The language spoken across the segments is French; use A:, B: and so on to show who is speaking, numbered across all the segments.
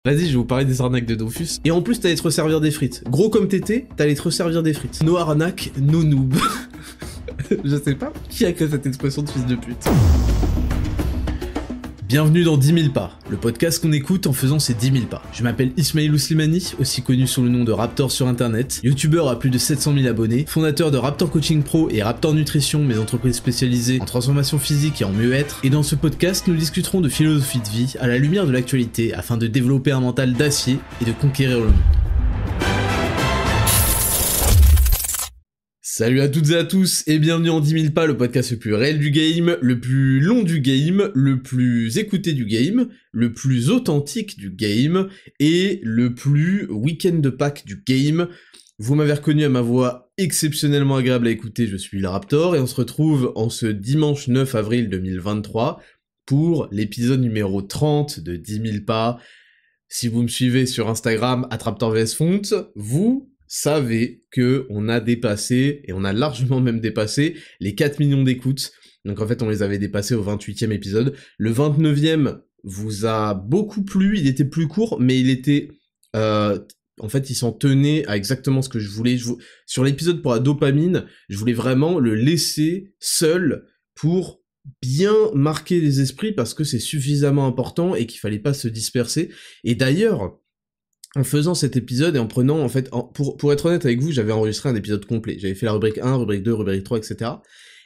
A: Vas-y, je vais vous parler des arnaques de Dofus. Et en plus, t'allais te resservir des frites. Gros comme t'étais, t'allais te resservir des frites. No arnaque, no noob. Je sais pas qui a créé cette expression de fils de pute. Bienvenue dans 10 000 pas, le podcast qu'on écoute en faisant ses 10 000 pas. Je m'appelle Ismailou Slimani, aussi connu sous le nom de Raptor sur internet, youtubeur à plus de 700 000 abonnés, fondateur de Raptor Coaching Pro et Raptor Nutrition, mes entreprises spécialisées en transformation physique et en mieux-être. Et dans ce podcast, nous discuterons de philosophie de vie à la lumière de l'actualité afin de développer un mental d'acier et de conquérir le monde. Salut à toutes et à tous et bienvenue en 10 000 pas, le podcast le plus réel du game, le plus long du game, le plus écouté du game, le plus authentique du game et le plus week-end de Pâques du game. Vous m'avez reconnu à ma voix exceptionnellement agréable à écouter, je suis le Raptor et on se retrouve en ce dimanche 9 avril 2023 pour l'épisode numéro 30 de 10 000 pas. Si vous me suivez sur Instagram, @RaptorVSFont, vous savez que on a dépassé, et on a largement même dépassé, les 4 millions d'écoutes. Donc en fait, on les avait dépassés au 28e épisode. Le 29e vous a beaucoup plu, il était plus court, mais il était... en fait, il s'en tenait à exactement ce que je voulais. Sur l'épisode pour la dopamine, je voulais vraiment le laisser seul pour bien marquer les esprits, parce que c'est suffisamment important et qu'il fallait pas se disperser. Et d'ailleurs... en faisant cet épisode et en prenant, en fait, pour être honnête avec vous, j'avais enregistré un épisode complet. J'avais fait la rubrique 1, rubrique 2, rubrique 3, etc.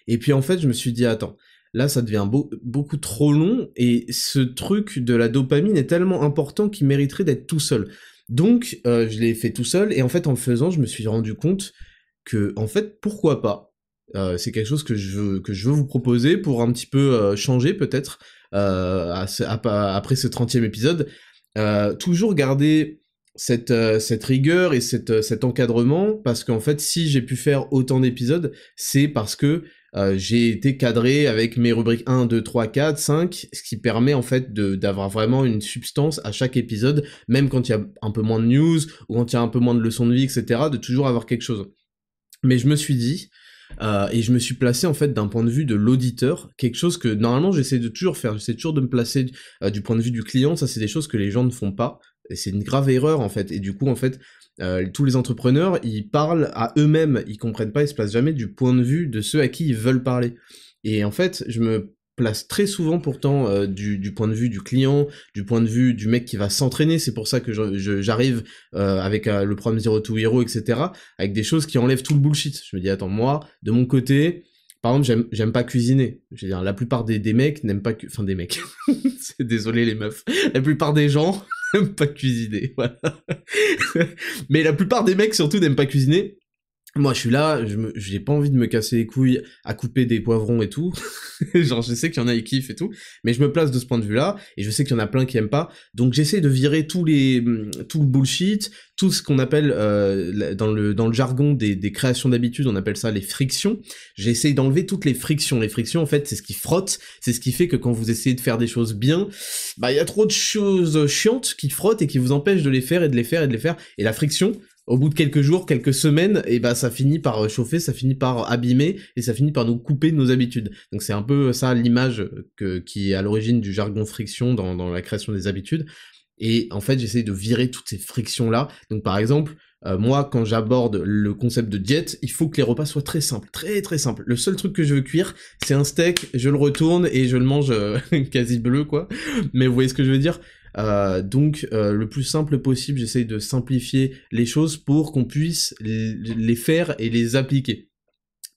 A: Et puis en fait, je me suis dit, attends, là ça devient beaucoup trop long, et ce truc de la dopamine est tellement important qu'il mériterait d'être tout seul. Donc, je l'ai fait tout seul, et en fait, en le faisant, je me suis rendu compte que, en fait, pourquoi pas, c'est quelque chose que je veux vous proposer pour un petit peu changer, peut-être, après ce 30e épisode. Toujours garder cette rigueur et cet encadrement, parce qu'en fait, si j'ai pu faire autant d'épisodes, c'est parce que j'ai été cadré avec mes rubriques 1, 2, 3, 4, 5, ce qui permet en fait d'avoir vraiment une substance à chaque épisode, même quand il y a un peu moins de news, ou quand il y a un peu moins de leçons de vie, etc., de toujours avoir quelque chose. Mais je me suis dit, et je me suis placé en fait d'un point de vue de l'auditeur, quelque chose que normalement j'essaie de toujours faire, j'essaie toujours de me placer du point de vue du client. Ça c'est des choses que les gens ne font pas, et c'est une grave erreur en fait, et du coup en fait tous les entrepreneurs ils parlent à eux-mêmes, ils comprennent pas, ils se placent jamais du point de vue de ceux à qui ils veulent parler. Et en fait je me place très souvent pourtant du point de vue du client, du point de vue du mec qui va s'entraîner. C'est pour ça que j'arrive avec le programme Zero to Hero, etc., avec des choses qui enlèvent tout le bullshit. Je me dis, attends, moi, de mon côté, par exemple, j'aime pas cuisiner. Je veux dire, la plupart des mecs n'aiment pas... Enfin, des mecs. Désolé les meufs. La plupart des gens n'aiment pas cuisiner, voilà. Mais la plupart des mecs, surtout, n'aiment pas cuisiner. Moi, je suis là, j'ai pas envie de me casser les couilles à couper des poivrons et tout. Genre, je sais qu'il y en a qui kiffent et tout, mais je me place de ce point de vue-là, et je sais qu'il y en a plein qui aiment pas, donc j'essaie de virer tout le bullshit, tout ce qu'on appelle, dans le jargon des créations d'habitude, on appelle ça les frictions. J'essaie d'enlever toutes les frictions. Les frictions, en fait, c'est ce qui frotte, c'est ce qui fait que quand vous essayez de faire des choses bien, bah, il y a trop de choses chiantes qui frottent et qui vous empêchent de les faire, et de les faire, et de les faire, et la friction, au bout de quelques jours, quelques semaines, et bah ça finit par chauffer, ça finit par abîmer, et ça finit par nous couper de nos habitudes. Donc c'est un peu ça l'image qui est à l'origine du jargon friction dans la création des habitudes. Et en fait, j'essaye de virer toutes ces frictions-là. Donc par exemple, moi, quand j'aborde le concept de diète, il faut que les repas soient très simples, très très simples. Le seul truc que je veux cuire, c'est un steak, je le retourne et je le mange quasi bleu, quoi. Mais vous voyez ce que je veux dire ? Donc le plus simple possible, j'essaye de simplifier les choses pour qu'on puisse les faire et les appliquer.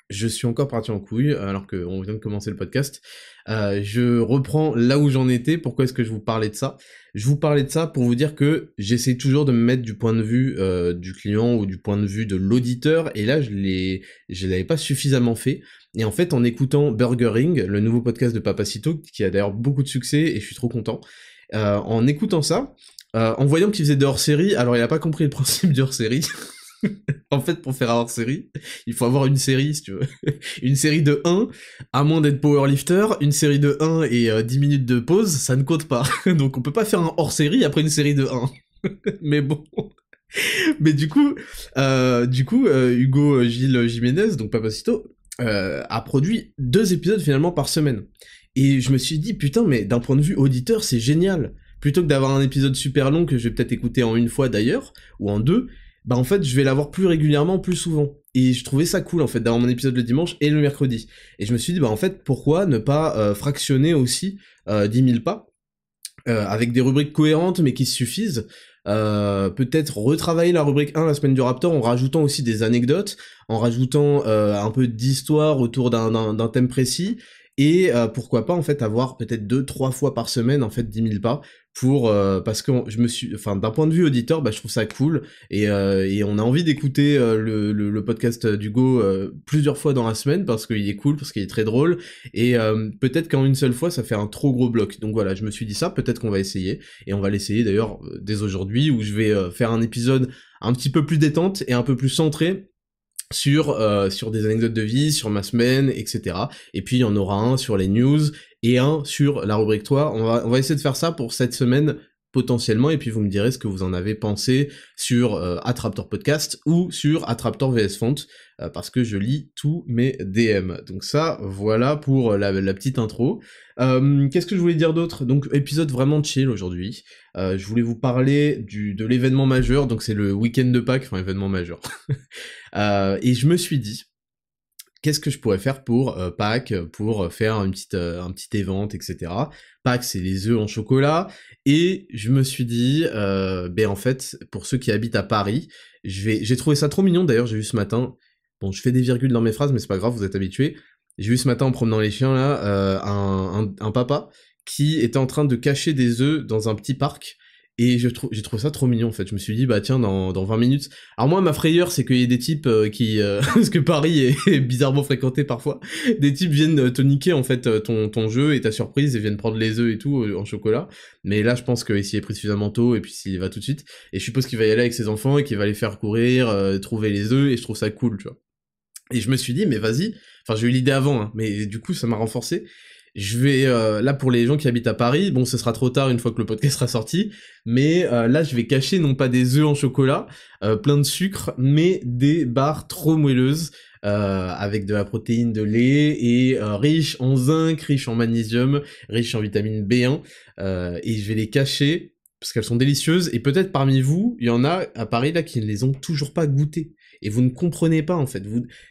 A: Je suis encore parti en couille alors qu'on vient de commencer le podcast. Je reprends là où j'en étais. Pourquoi est-ce que je vous parlais de ça ? Je vous parlais de ça pour vous dire que j'essaie toujours de me mettre du point de vue du client ou du point de vue de l'auditeur, et là je l'avais pas suffisamment fait. Et en fait, en écoutant Burgering, le nouveau podcast de Papacito, qui a d'ailleurs beaucoup de succès et je suis trop content, en écoutant ça, en voyant qu'il faisait des hors-séries, alors il a pas compris le principe du hors-série. En fait, pour faire un hors-série, il faut avoir une série, si tu veux. Une série de 1, à moins d'être powerlifter, une série de 1 et 10 minutes de pause, ça ne compte pas. Donc on peut pas faire un hors-série après une série de 1. Mais bon... Mais du coup, Hugo Gilles Jiménez, donc Papacito, a produit 2 épisodes finalement par semaine. Et je me suis dit, putain, mais d'un point de vue auditeur, c'est génial. plutôt que d'avoir un épisode super long que je vais peut-être écouter en une fois d'ailleurs, ou en deux, bah en fait je vais l'avoir plus régulièrement, plus souvent. Et je trouvais ça cool en fait d'avoir mon épisode le dimanche et le mercredi. Et je me suis dit bah en fait pourquoi ne pas fractionner aussi 10 000 pas avec des rubriques cohérentes mais qui suffisent. Peut-être retravailler la rubrique 1 la semaine du Raptor en rajoutant aussi des anecdotes, en rajoutant un peu d'histoire autour d'un thème précis, et pourquoi pas en fait avoir peut-être 2-3 fois par semaine en fait 10 000 pas pour parce que d'un point de vue auditeur, bah je trouve ça cool, et on a envie d'écouter le podcast d'Hugo plusieurs fois dans la semaine parce qu'il est cool, parce qu'il est très drôle, et peut-être qu'en une seule fois ça fait un trop gros bloc. Donc voilà, je me suis dit ça, peut-être qu'on va essayer, et on va l'essayer d'ailleurs dès aujourd'hui, où je vais faire un épisode un petit peu plus détente et un peu plus centré sur des anecdotes de vie, sur ma semaine, etc. Et puis il y en aura un sur les news et un sur la rubrique toi. On va essayer de faire ça pour cette semaine potentiellement, et puis vous me direz ce que vous en avez pensé sur Attraptor Podcast ou sur Attraptor VS Font, parce que je lis tous mes DM. Donc ça, voilà pour la petite intro. Qu'est-ce que je voulais dire d'autre? Donc épisode vraiment chill aujourd'hui. Je voulais vous parler de l'événement majeur, donc c'est le week-end de Pâques, enfin événement majeur. Et je me suis dit, qu'est-ce que je pourrais faire pour Pâques, pour faire un petit event, etc. Pâques, c'est les œufs en chocolat, et je me suis dit, ben en fait, pour ceux qui habitent à Paris, j'ai trouvé ça trop mignon, d'ailleurs, j'ai vu ce matin, bon, je fais des virgules dans mes phrases, mais c'est pas grave, vous êtes habitués, j'ai vu ce matin en promenant les chiens, là, un papa qui était en train de cacher des œufs dans un petit parc, et j'ai trouvé ça trop mignon en fait. Je me suis dit bah tiens dans 20 minutes. Alors moi ma frayeur c'est qu'il y ait des types qui parce que Paris est bizarrement fréquenté parfois. Des types viennent te niquer en fait ton jeu et ta surprise et viennent prendre les œufs et tout en chocolat. Mais là je pense qu'il s'y est pris suffisamment tôt et puis s'il va tout de suite. Et je suppose qu'il va y aller avec ses enfants et qu'il va les faire courir, trouver les œufs, et je trouve ça cool, tu vois. Et je me suis dit mais vas-y. Enfin j'ai eu l'idée avant hein, mais du coup ça m'a renforcé. Je vais, là pour les gens qui habitent à Paris, bon ce sera trop tard une fois que le podcast sera sorti, mais là je vais cacher non pas des œufs en chocolat, plein de sucre, mais des barres trop moelleuses, avec de la protéine de lait, et riches en zinc, riches en magnésium, riches en vitamine B1, et je vais les cacher, parce qu'elles sont délicieuses, et peut-être parmi vous, il y en a à Paris là qui ne les ont toujours pas goûtées. Et vous ne comprenez pas en fait.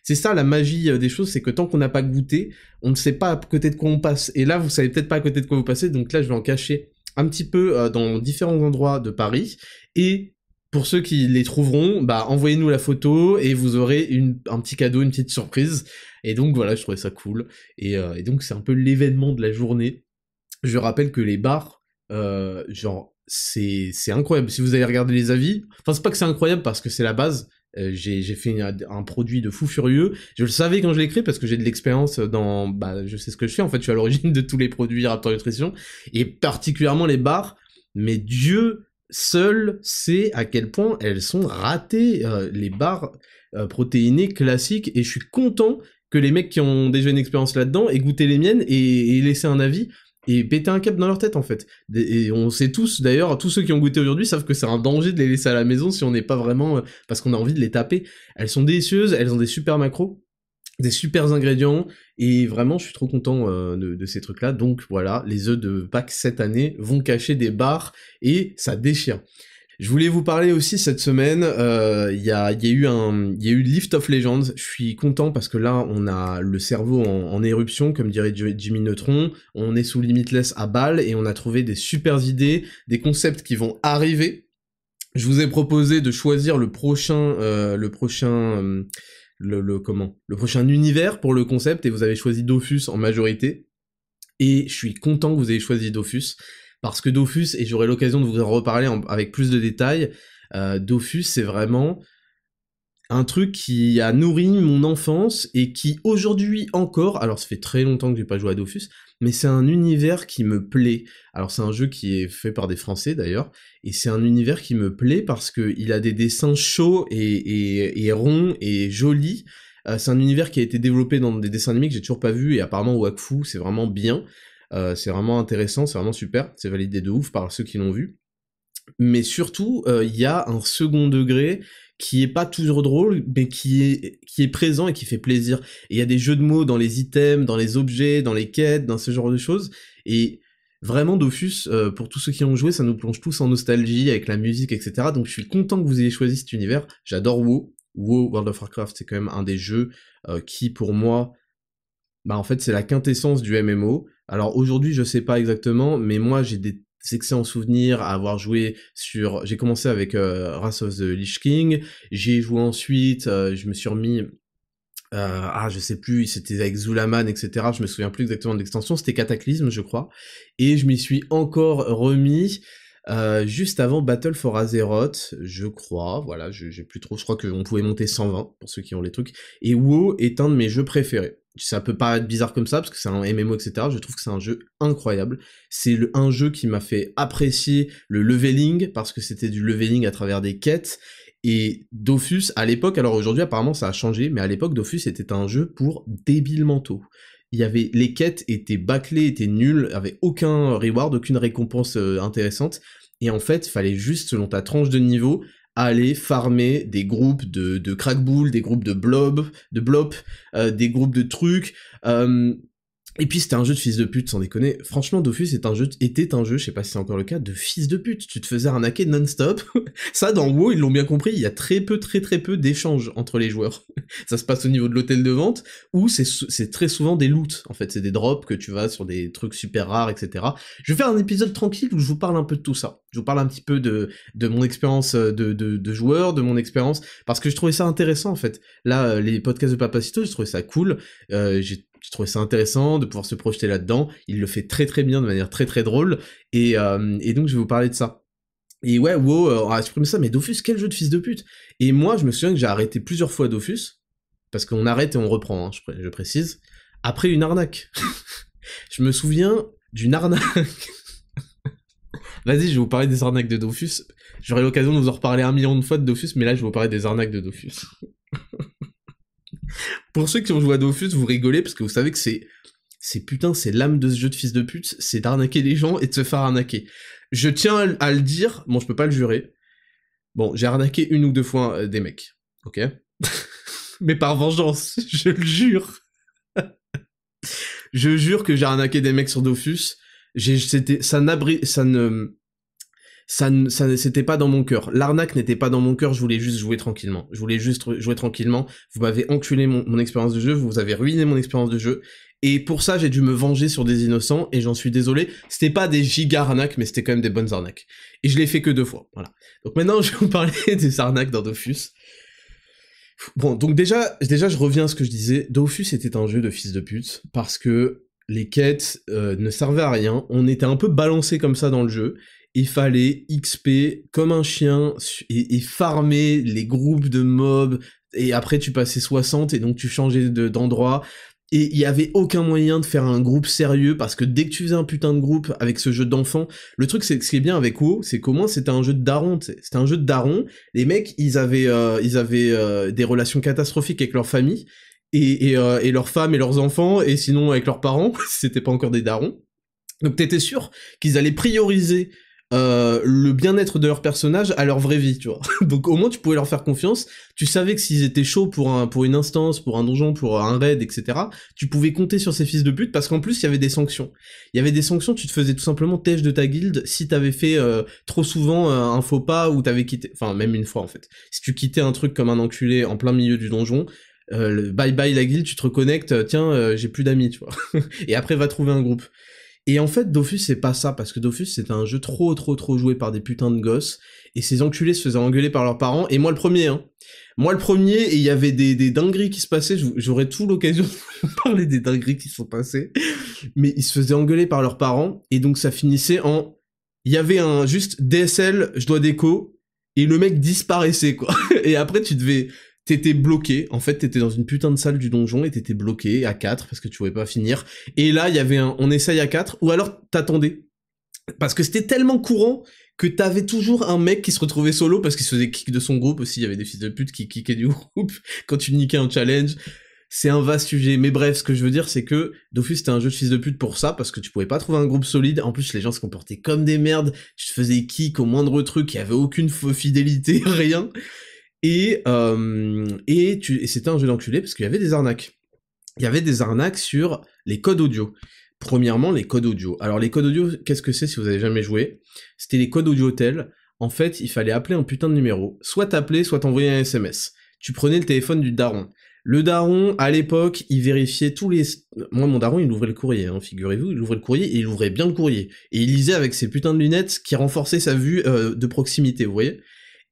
A: C'est ça la magie des choses, c'est que tant qu'on n'a pas goûté, on ne sait pas à côté de quoi on passe. Et là, vous savez peut-être pas à côté de quoi vous passez, donc là, je vais en cacher un petit peu dans différents endroits de Paris. Et pour ceux qui les trouveront, bah envoyez-nous la photo et vous aurez un petit cadeau, une petite surprise. Et donc voilà, je trouvais ça cool. Et donc c'est un peu l'événement de la journée. Je rappelle que les bars, genre c'est incroyable. Si vous avez regardé les avis, enfin c'est pas que c'est incroyable parce que c'est la base. J'ai fait un produit de fou furieux. Je le savais quand je l'ai créé parce que j'ai de l'expérience dans, bah, je sais ce que je fais. En fait, je suis à l'origine de tous les produits Raptor Nutrition et particulièrement les barres. Mais Dieu seul sait à quel point elles sont ratées, les barres protéinées classiques. Et je suis content que les mecs qui ont déjà une expérience là-dedans aient goûté les miennes et laissé un avis. Et péter un cap dans leur tête en fait. Et on sait tous, d'ailleurs, tous ceux qui ont goûté aujourd'hui savent que c'est un danger de les laisser à la maison si on n'est pas vraiment... parce qu'on a envie de les taper. Elles sont délicieuses, elles ont des super macros, des super ingrédients, et vraiment je suis trop content de ces trucs-là. Donc voilà, les œufs de Pâques cette année vont cacher des barres, et ça déchire. Je voulais vous parler aussi cette semaine, il y a eu Lift of Legends. Je suis content parce que là on a le cerveau en éruption, comme dirait Jimmy Neutron, on est sous Limitless à balle et on a trouvé des super idées, des concepts qui vont arriver. Je vous ai proposé de choisir le prochain univers pour le concept, et vous avez choisi Dofus en majorité. Et je suis content que vous ayez choisi Dofus, parce que Dofus, et j'aurai l'occasion de vous en reparler avec plus de détails, Dofus c'est vraiment un truc qui a nourri mon enfance, et qui aujourd'hui encore, alors ça fait très longtemps que j'ai pas joué à Dofus, mais c'est un univers qui me plaît. Alors c'est un jeu qui est fait par des Français d'ailleurs, et c'est un univers qui me plaît parce que il a des dessins chauds et ronds et jolis. C'est un univers qui a été développé dans des dessins animés que j'ai toujours pas vu, et apparemment Wakfu c'est vraiment bien. C'est vraiment intéressant, c'est vraiment super, c'est validé de ouf par ceux qui l'ont vu. Mais surtout, il y a un second degré qui est pas toujours drôle, mais qui est présent et qui fait plaisir. Et il y a des jeux de mots dans les items, dans les objets, dans les quêtes, dans ce genre de choses. Et vraiment Dofus, pour tous ceux qui ont joué, ça nous plonge tous en nostalgie, avec la musique, etc. Donc je suis content que vous ayez choisi cet univers, j'adore WoW. WoW, World of Warcraft, c'est quand même un des jeux qui, pour moi, bah en fait c'est la quintessence du MMO. Alors aujourd'hui je sais pas exactement, mais moi j'ai des excellents souvenirs à avoir joué sur... J'ai commencé avec Wrath of the Lich King, j'ai joué ensuite, je me suis remis... je sais plus, c'était avec Zulaman, etc. Je me souviens plus exactement de l'extension, c'était Cataclysme, je crois. Et je m'y suis encore remis juste avant Battle for Azeroth, je crois. Voilà, j'ai plus trop. Je crois qu'on pouvait monter 120 pour ceux qui ont les trucs. Et WoW est un de mes jeux préférés. Ça peut paraître bizarre comme ça parce que c'est un MMO, etc. Je trouve que c'est un jeu incroyable. C'est un jeu qui m'a fait apprécier le leveling parce que c'était du leveling à travers des quêtes. Et Dofus, à l'époque, alors aujourd'hui apparemment ça a changé, mais à l'époque Dofus était un jeu pour débiles mentaux. Les quêtes étaient bâclées, étaient nulles, avaient aucun reward, aucune récompense intéressante, et en fait, fallait juste, selon ta tranche de niveau, aller farmer des groupes de crackbull, des groupes de blob, des groupes de trucs, et puis c'était un jeu de fils de pute, sans déconner. Franchement, Dofus était un jeu, je sais pas si c'est encore le cas, de fils de pute. Tu te faisais arnaquer non-stop. Ça, dans WoW, ils l'ont bien compris, il y a très peu d'échanges entre les joueurs. Ça se passe au niveau de l'hôtel de vente, où c'est très souvent des loots, en fait. C'est des drops que tu vas sur des trucs super rares, etc. Je vais faire un épisode tranquille où je vous parle un peu de tout ça. Je vous parle un petit peu de mon expérience de joueur, de mon expérience, parce que je trouvais ça intéressant, en fait. Là, les podcasts de Papacito, je trouvais ça cool. J'ai trouvé ça intéressant de pouvoir se projeter là-dedans. Il le fait très très bien, de manière très très drôle. Et donc je vais vous parler de ça. Et ouais, WoW, on a supprimé ça, mais Dofus, quel jeu de fils de pute. Et moi, je me souviens que j'ai arrêté plusieurs fois Dofus, parce qu'on arrête et on reprend, hein, je précise, après une arnaque. Je me souviens d'une arnaque. Vas-y, je vais vous parler des arnaques de Dofus. J'aurai l'occasion de vous en reparler 1 million de fois de Dofus, mais là, je vais vous parler des arnaques de Dofus. Pour ceux qui ont joué à Dofus, vous rigolez parce que vous savez que c'est l'âme de ce jeu de fils de pute, c'est d'arnaquer les gens et de se faire arnaquer. Je tiens à le dire, bon, je peux pas le jurer. Bon, j'ai arnaqué 1 ou 2 fois des mecs, ok. Mais par vengeance, je le jure. Je jure que j'ai arnaqué des mecs sur Dofus. C'était pas dans mon cœur. L'arnaque n'était pas dans mon cœur, je voulais juste jouer tranquillement. Vous m'avez enculé mon expérience de jeu, vous avez ruiné mon expérience de jeu. Et pour ça, j'ai dû me venger sur des innocents, et j'en suis désolé. C'était pas des giga arnaques, mais c'était quand même des bonnes arnaques. Et je l'ai fait que 2 fois, voilà. Donc maintenant, je vais vous parler des arnaques dans Dofus. Bon, donc déjà, je reviens à ce que je disais. Dofus était un jeu de fils de pute, parce que les quêtes ne servaient à rien. On était un peu balancé comme ça dans le jeu. Il fallait XP comme un chien et farmer les groupes de mobs, et après tu passais 60 et donc tu changeais d'endroit, et il y avait aucun moyen de faire un groupe sérieux, parce que dès que tu faisais un putain de groupe avec ce jeu d'enfant, le truc c'est ce qui est bien avec WoW, c'est qu'au moins c'était un jeu de daron, c'était un jeu de daron, les mecs ils avaient des relations catastrophiques avec leur famille, et leurs femmes et leurs enfants, et sinon avec leurs parents, c'était pas encore des darons, donc t'étais sûr qu'ils allaient prioriser le bien-être de leur personnage à leur vraie vie, tu vois. Donc au moins tu pouvais leur faire confiance, tu savais que s'ils étaient chauds pour une instance, pour un donjon, pour un raid, etc., tu pouvais compter sur ces fils de pute, parce qu'en plus il y avait des sanctions. Il y avait des sanctions, tu te faisais tout simplement têche de ta guilde si t'avais fait trop souvent un faux pas, ou t'avais quitté, enfin même une fois en fait. Si tu quittais un truc comme un enculé en plein milieu du donjon, bye bye la guilde, tu te reconnectes, tiens, j'ai plus d'amis, tu vois. Et après va trouver un groupe. Et en fait, Dofus, c'est pas ça, parce que Dofus, c'était un jeu trop joué par des putains de gosses, et ces enculés se faisaient engueuler par leurs parents, et moi le premier, hein. Moi le premier, et il y avait des dingueries qui se passaient, j'aurais tout l'occasion de vous parler des dingueries qui se sont passées, mais ils se faisaient engueuler par leurs parents, et donc ça finissait en... Il y avait juste DSL, je dois déco, et le mec disparaissait, quoi. Et après, t'étais bloqué, en fait t'étais dans une putain de salle du donjon et t'étais bloqué à 4 parce que tu pouvais pas finir, et là il y avait on essaye à 4, ou alors t'attendais, parce que c'était tellement courant que t'avais toujours un mec qui se retrouvait solo parce qu'il se faisait kick de son groupe aussi, il y avait des fils de pute qui kickaient du groupe quand tu niquais un challenge. C'est un vaste sujet, mais bref, ce que je veux dire c'est que Dofus c'était un jeu de fils de pute pour ça, parce que tu pouvais pas trouver un groupe solide, en plus les gens se comportaient comme des merdes, tu te faisais kick au moindre truc, il y avait aucune fidélité, rien. Et c'était un jeu d'enculé parce qu'il y avait des arnaques. Il y avait des arnaques sur les codes audio. Premièrement, les codes audio. Alors les codes audio, qu'est-ce que c'est si vous avez jamais joué? C'était les codes audio hôtel. En fait, il fallait appeler un putain de numéro. Soit t'appeler, soit t'envoyer un SMS. Tu prenais le téléphone du daron. Le daron, à l'époque, il vérifiait tous les... Moi, mon daron, il ouvrait le courrier, hein, figurez-vous, il ouvrait le courrier, et il ouvrait bien le courrier. Et il lisait avec ses putains de lunettes qui renforçaient sa vue de proximité, vous voyez?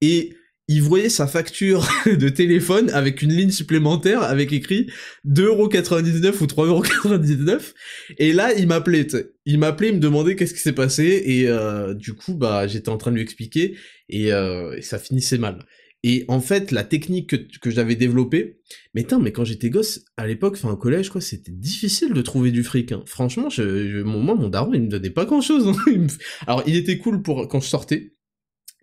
A: Et il voyait sa facture de téléphone avec une ligne supplémentaire avec écrit 2,99€ ou 3,99€. Et là, il m'appelait, tu sais. Il m'appelait, il me demandait qu'est-ce qui s'est passé, et du coup, bah, j'étais en train de lui expliquer, et ça finissait mal. Et en fait, la technique que j'avais développée, mais quand j'étais gosse, à l'époque, enfin au collège, quoi, c'était difficile de trouver du fric, hein. Franchement, moi, mon daron, il me donnait pas grand-chose, hein. Alors, il était cool pour quand je sortais,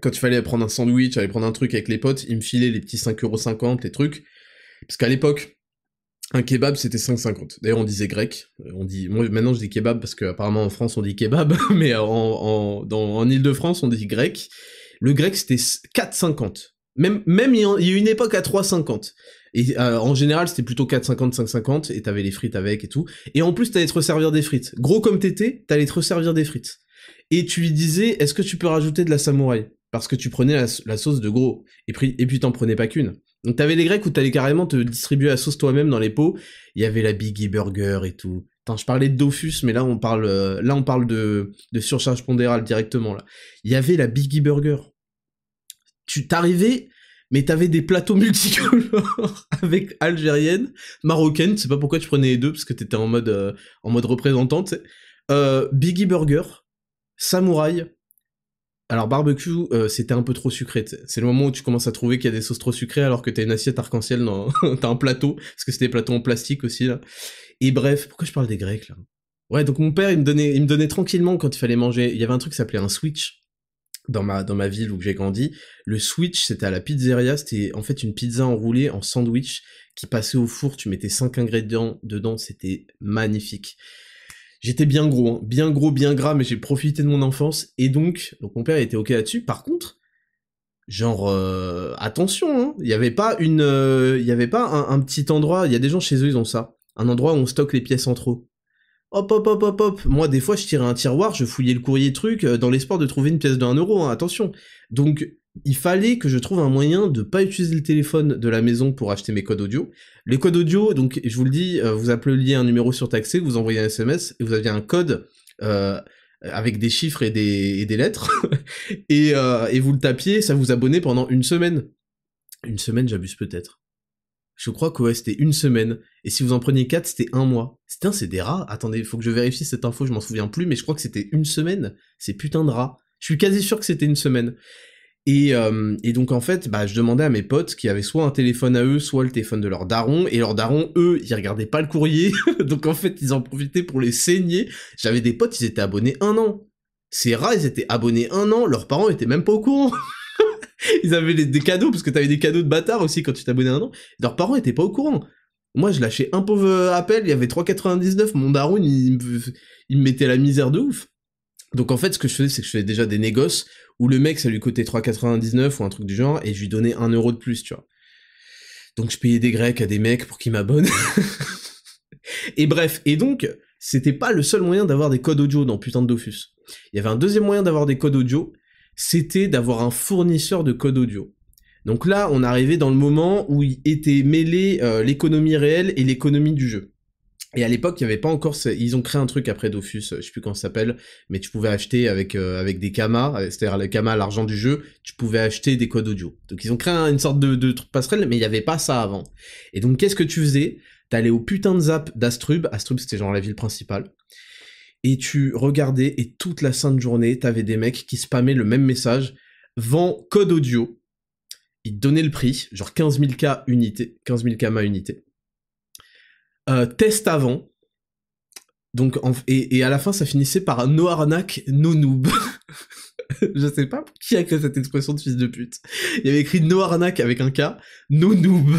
A: quand il fallait prendre un sandwich, aller prendre un truc avec les potes, il me filait les petits 5,50€, les trucs, parce qu'à l'époque, un kebab, c'était 5,50. D'ailleurs, on disait grec. Moi, maintenant, je dis kebab parce qu'apparemment en France, on dit kebab, mais en Île-de-France, on dit grec. Le grec, c'était 4,50. Même il y a eu une époque à 3,50. Et en général, c'était plutôt 4,50, 5,50, et t'avais les frites avec et tout. Et en plus, t'allais te resservir des frites. Gros comme t'étais, t'allais te resservir des frites. Et tu lui disais, est-ce que tu peux rajouter de la samouraï? Parce que tu prenais la sauce de gros. Et puis t'en prenais pas qu'une. Donc t'avais les grecs où t'allais carrément te distribuer la sauce toi-même dans les pots. Il y avait la Biggie Burger et tout. Attends, je parlais de Dofus, mais là on parle de surcharge pondérale directement, là. Il y avait la Biggie Burger. Tu t'arrivais, mais t'avais des plateaux multicolores avec algérienne, marocaine, je sais pas pourquoi tu prenais les deux, parce que t'étais en mode représentante, Biggie Burger, samouraï. Alors barbecue, c'était un peu trop sucré, t'sais. C'est le moment où tu commences à trouver qu'il y a des sauces trop sucrées alors que t'as une assiette arc-en-ciel dans... t'as un plateau, parce que c'était des plateaux en plastique aussi, là. Et bref, pourquoi je parle des Grecs, là? Ouais, donc mon père, il me donnait tranquillement quand il fallait manger. Il y avait un truc qui s'appelait un switch dans ma ville où j'ai grandi. Le switch, c'était à la pizzeria, c'était en fait une pizza enroulée en sandwich qui passait au four, tu mettais 5 ingrédients dedans, c'était magnifique. J'étais bien gros, hein, bien gros, bien gras, mais j'ai profité de mon enfance, et donc mon père était ok là-dessus. Par contre, genre, attention, hein, il y avait pas un petit endroit, il y a des gens chez eux, ils ont ça, un endroit où on stocke les pièces en trop. Hop, hop, hop, hop, hop. Moi, des fois, je tirais un tiroir, je fouillais le courrier truc, dans l'espoir de trouver une pièce de 1€, hein, attention. Donc, il fallait que je trouve un moyen de pas utiliser le téléphone de la maison pour acheter mes codes audio. Les codes audio, donc, je vous le dis, vous appeliez un numéro surtaxé, vous envoyez un SMS, et vous aviez un code, avec des chiffres et des lettres, et vous le tapiez, ça vous abonnait pendant une semaine. Une semaine, j'abuse peut-être. Je crois que ouais, c'était une semaine. Et si vous en preniez 4, c'était 1 mois. Putain, c'est des rats. Attendez, faut que je vérifie cette info, je m'en souviens plus, mais je crois que c'était une semaine. C'est putain de rats. Je suis quasi sûr que c'était une semaine. Et donc en fait, bah je demandais à mes potes qui avaient soit un téléphone à eux, soit le téléphone de leur daron, et leurs darons, eux, ils regardaient pas le courrier, donc en fait, ils en profitaient pour les saigner. J'avais des potes, ils étaient abonnés 1 an. Ces rats, ils étaient abonnés 1 an, leurs parents étaient même pas au courant. Ils avaient des cadeaux, parce que t'avais des cadeaux de bâtard aussi quand tu t'abonnais 1 an. Leurs parents étaient pas au courant. Moi, je lâchais un pauvre appel, il y avait 3,99, mon daron, il me mettait la misère de ouf. Donc en fait, ce que je faisais, c'est que je faisais déjà des négoces, où le mec, ça lui coûtait 3,99 ou un truc du genre, et je lui donnais 1€ de plus, tu vois. Donc je payais des grecs à des mecs pour qu'ils m'abonnent. Et bref, et donc, c'était pas le seul moyen d'avoir des codes audio dans putain de Dofus. Il y avait un deuxième moyen d'avoir des codes audio, c'était d'avoir un fournisseur de codes audio. Donc là, on arrivait dans le moment où il était mêlé l'économie réelle et l'économie du jeu. Et à l'époque, il y avait pas encore... Ils ont créé un truc après Dofus, je sais plus comment ça s'appelle, mais tu pouvais acheter avec des kamas, c'est-à-dire le kama, l'argent du jeu, tu pouvais acheter des codes audio. Donc ils ont créé une sorte de passerelle, mais il y avait pas ça avant. Et donc qu'est-ce que tu faisais? T'allais au putain de zap d'Astrub, Astrub c'était genre la ville principale, et tu regardais, et toute la sainte journée, t'avais des mecs qui spammaient le même message, vend code audio, ils te donnaient le prix, genre 15 000 K unité, 15 000 kama unité, test avant, donc et à la fin ça finissait par un no arnaque, no noob. Je sais pas qui a créé cette expression de fils de pute. Il y avait écrit no arnaque avec un K, no noob.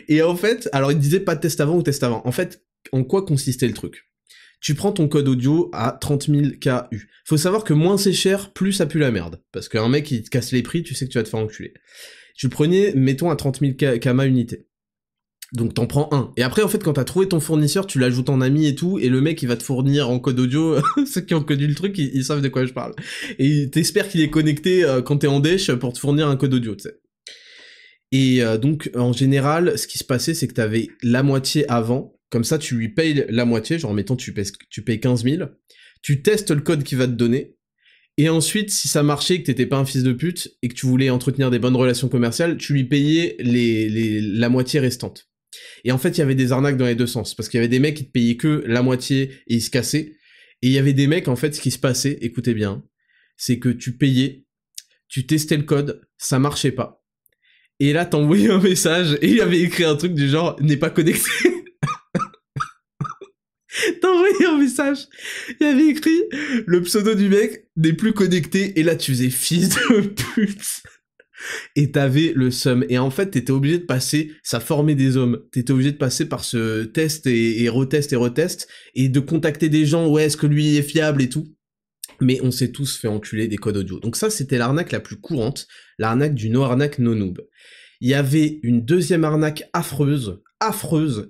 A: Et en fait, alors il disait pas de test avant ou test avant. En fait, en quoi consistait le truc? Tu prends ton code audio à 30 000 KU. Faut savoir que moins c'est cher, plus ça pue la merde. Parce qu'un mec qui te casse les prix, tu sais que tu vas te faire enculer. Tu le prenais, mettons, à 30 000 kama unité. Donc t'en prends un. Et après, en fait, quand t'as trouvé ton fournisseur, tu l'ajoutes en ami et tout, et le mec, il va te fournir en code audio. Ceux qui ont connu le truc, ils savent de quoi je parle. Et t'espères qu'il est connecté quand t'es en dèche pour te fournir un code audio, tu sais. Et donc, en général, ce qui se passait, c'est que t'avais la moitié avant. Comme ça, tu lui payes la moitié. Genre, mettons, tu payes 15 000. Tu testes le code qu'il va te donner. Et ensuite, si ça marchait, que t'étais pas un fils de pute, et que tu voulais entretenir des bonnes relations commerciales, tu lui payais la moitié restante. Et en fait, il y avait des arnaques dans les deux sens. Parce qu'il y avait des mecs qui te payaient que la moitié et ils se cassaient. Et il y avait des mecs, en fait, ce qui se passait, écoutez bien, c'est que tu payais, tu testais le code, ça marchait pas. Et là, t'envoyais un message, et il avait écrit un truc du genre, n'est pas connecté. T'envoyais un message, il avait écrit, le pseudo du mec n'est plus connecté, et là, tu faisais fils de pute. Et t'avais le seum. Et en fait, t'étais obligé de passer, ça formait des hommes, t'étais obligé de passer par ce test et retest, et de contacter des gens, ouais, est-ce que lui est fiable et tout. Mais on s'est tous fait enculer des codes audio. Donc ça, c'était l'arnaque la plus courante, l'arnaque du no-arnaque no-noob. Il y avait une deuxième arnaque affreuse,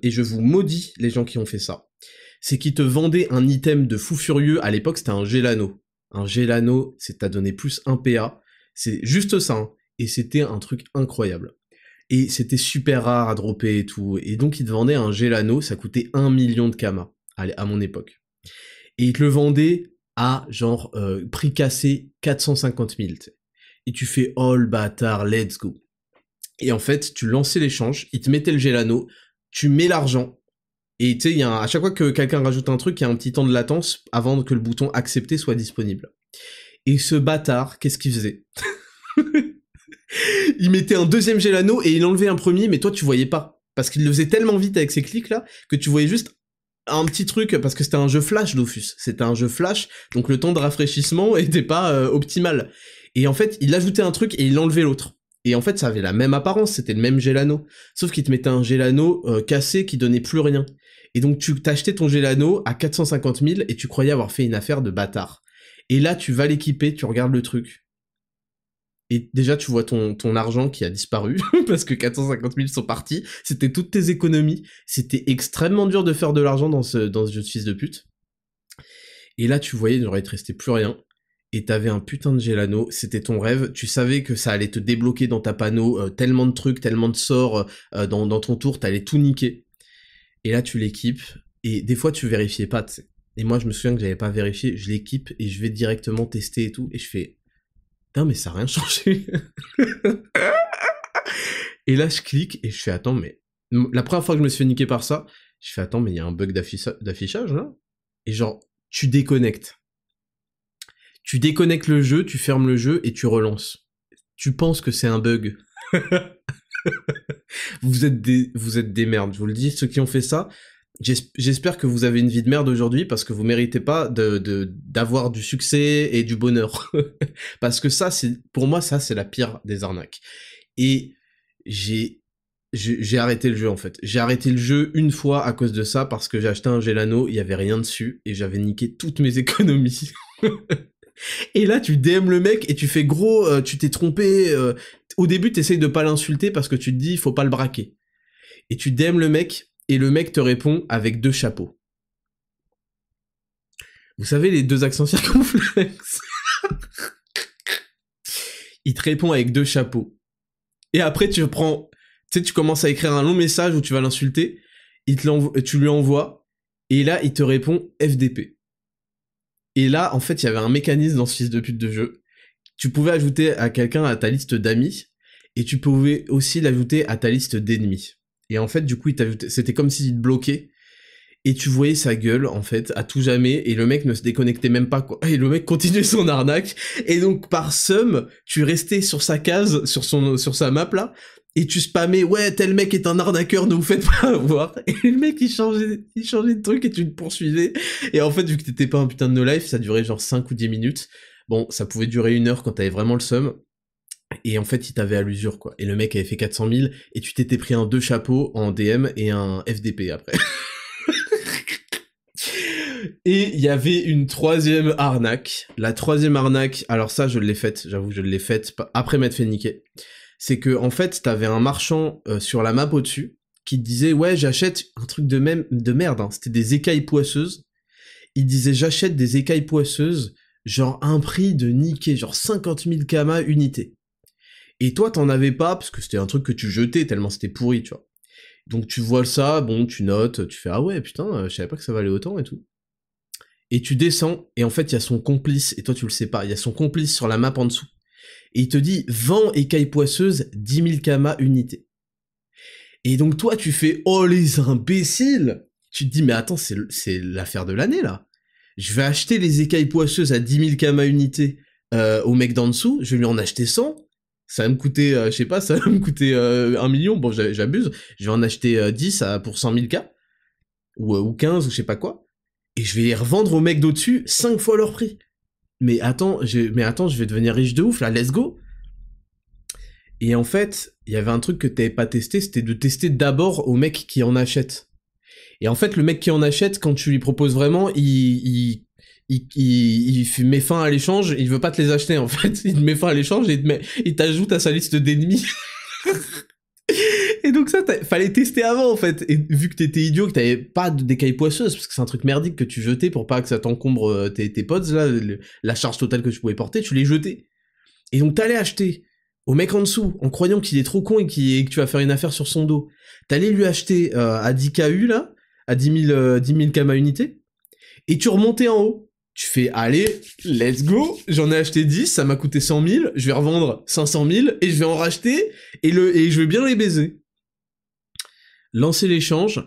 A: et je vous maudis les gens qui ont fait ça. C'est qu'ils te vendaient un item de fou furieux, à l'époque c'était un Gelano. Un Gelano, c'est t'as donné plus 1 PA, c'est juste ça, hein. Et c'était un truc incroyable. Et c'était super rare à dropper et tout, et donc ils te vendaient un Gelano, ça coûtait 1 million de Kama, à mon époque. Et ils te le vendaient à genre prix cassé 450 000, t'sais. Et tu fais oh le bâtard, let's go. Et en fait, tu lançais l'échange, ils te mettaient le Gelano, tu mets l'argent, et tu sais, à chaque fois que quelqu'un rajoute un truc, il y a un petit temps de latence avant que le bouton accepter soit disponible. Et ce bâtard, qu'est-ce qu'il faisait? Il mettait un deuxième Gelano et il enlevait un premier, mais toi tu voyais pas. Parce qu'il le faisait tellement vite avec ses clics là, que tu voyais juste un petit truc, parce que c'était un jeu flash Dofus. C'était un jeu flash, donc le temps de rafraîchissement était pas optimal. Et en fait, il ajoutait un truc et il enlevait l'autre. Et en fait, ça avait la même apparence, c'était le même Gelano. Sauf qu'il te mettait un Gelano cassé qui donnait plus rien. Et donc tu t'achetais ton Gelano à 450 000 et tu croyais avoir fait une affaire de bâtard. Et là, tu vas l'équiper, tu regardes le truc. Et déjà, tu vois ton argent qui a disparu, parce que 450 000 sont partis, c'était toutes tes économies, c'était extrêmement dur de faire de l'argent dans ce jeu de fils de pute. Et là, tu voyais, il n'aurait te resté plus rien, et t'avais un putain de Gelano, c'était ton rêve, tu savais que ça allait te débloquer dans ta panneau, tellement de trucs, tellement de sorts, dans ton tour, t'allais tout niquer. Et là, tu l'équipes, et des fois, tu vérifiais pas, tu sais. Et moi, je me souviens que j'avais pas vérifié, je l'équipe, et je vais directement tester et tout, et je fais... Putain, mais ça a rien changé. Et là, je clique et je fais, attends, mais... La première fois que je me suis fait niquer par ça, je fais, attends, mais il y a un bug d'affichage, là? Et genre, tu déconnectes. Tu déconnectes le jeu, tu fermes le jeu et tu relances. Tu penses que c'est un bug. Vous êtes des merdes, je vous le dis, ceux qui ont fait ça... J'espère que vous avez une vie de merde aujourd'hui parce que vous méritez pas d'avoir du succès et du bonheur. Parce que ça, pour moi, ça, c'est la pire des arnaques. Et j'ai arrêté le jeu, en fait. J'ai arrêté le jeu une fois à cause de ça parce que j'ai acheté un Gelano, il y avait rien dessus et j'avais niqué toutes mes économies. Et là, tu DM le mec et tu fais gros, tu t'es trompé. Au début, t'essayes de pas l'insulter parce que tu te dis, faut pas le braquer. Et tu DM le mec. Et le mec te répond avec 2 chapeaux. Vous savez, les 2 accents circonflexes. Il te répond avec 2 chapeaux. Et après, tu commences à écrire un long message où tu vas l'insulter, tu lui envoies, et là, il te répond FDP. Et là, en fait, il y avait un mécanisme dans ce fils de pute de jeu. Tu pouvais ajouter à quelqu'un à ta liste d'amis, et tu pouvais aussi l'ajouter à ta liste d'ennemis. Et en fait, du coup, c'était comme s'il te bloquait, et tu voyais sa gueule, en fait, à tout jamais, et le mec ne se déconnectait même pas, quoi. Et le mec continuait son arnaque, et donc, par somme, tu restais sur sa case, sur sa map, là, et tu spammais, ouais, tel mec est un arnaqueur, ne vous faites pas avoir. Et le mec, il changeait de truc, et tu le poursuivais. Et en fait, vu que t'étais pas un putain de no-life, ça durait genre 5 ou 10 minutes. Bon, ça pouvait durer 1 heure quand t'avais vraiment le seum. Et en fait, il t'avait à l'usure, quoi. Et le mec avait fait 400 000, et tu t'étais pris un 2 chapeaux en DM et un FDP après. Et il y avait une 3e arnaque. La 3e arnaque, alors ça, je l'ai faite, j'avoue, je l'ai faite après m'être fait niquer. C'est que, en fait, t'avais un marchand sur la map au-dessus, qui te disait ouais j'achète un truc de merde, hein. C'était des écailles poisseuses. Il disait j'achète des écailles poisseuses, genre un prix de niquer, genre 50 000 kama unité. Et toi t'en avais pas, parce que c'était un truc que tu jetais tellement c'était pourri, tu vois. Donc tu vois ça, bon tu notes, tu fais ah ouais putain, je savais pas que ça valait autant et tout. Et tu descends, et en fait il y a son complice, et toi tu le sais pas, il y a son complice sur la map en dessous. Et il te dit vends écailles poisseuses 10 000 kama unité. Et donc toi tu fais oh les imbéciles. Tu te dis mais attends c'est l'affaire de l'année là. Je vais acheter les écailles poisseuses à 10 000 kama unité au mec d'en dessous, je vais lui en acheter 100. Ça va me coûter, je sais pas, ça va me coûter 1 million, bon j'abuse, je vais en acheter 10 pour 100 000 k, ou 15, ou je sais pas quoi, et je vais les revendre aux mecs d'au-dessus 5 fois leur prix. Mais attends, je vais devenir riche de ouf là, let's go. Et en fait, il y avait un truc que t'avais pas testé, c'était de tester d'abord au mec qui en achète. Et en fait, le mec qui en achète, quand tu lui proposes vraiment, il met fin à l'échange, il veut pas te les acheter en fait. Il te met fin à l'échange et il t'ajoute à sa liste d'ennemis. Et donc ça, fallait tester avant en fait. Et vu que t'étais idiot, que t'avais pas d'écailles poisseuses, parce que c'est un truc merdique que tu jetais pour pas que ça t'encombre tes pods, là, la charge totale que tu pouvais porter, tu les jetais. Et donc t'allais acheter au mec en dessous, en croyant qu'il est trop con et que tu vas faire une affaire sur son dos. T'allais lui acheter à 10 KU là, à 10 000 kama unité, et tu remontais en haut. Tu fais, allez, let's go, j'en ai acheté 10, ça m'a coûté 100 000, je vais revendre 500 000, et je vais en racheter, et je vais bien les baiser. Lancer l'échange,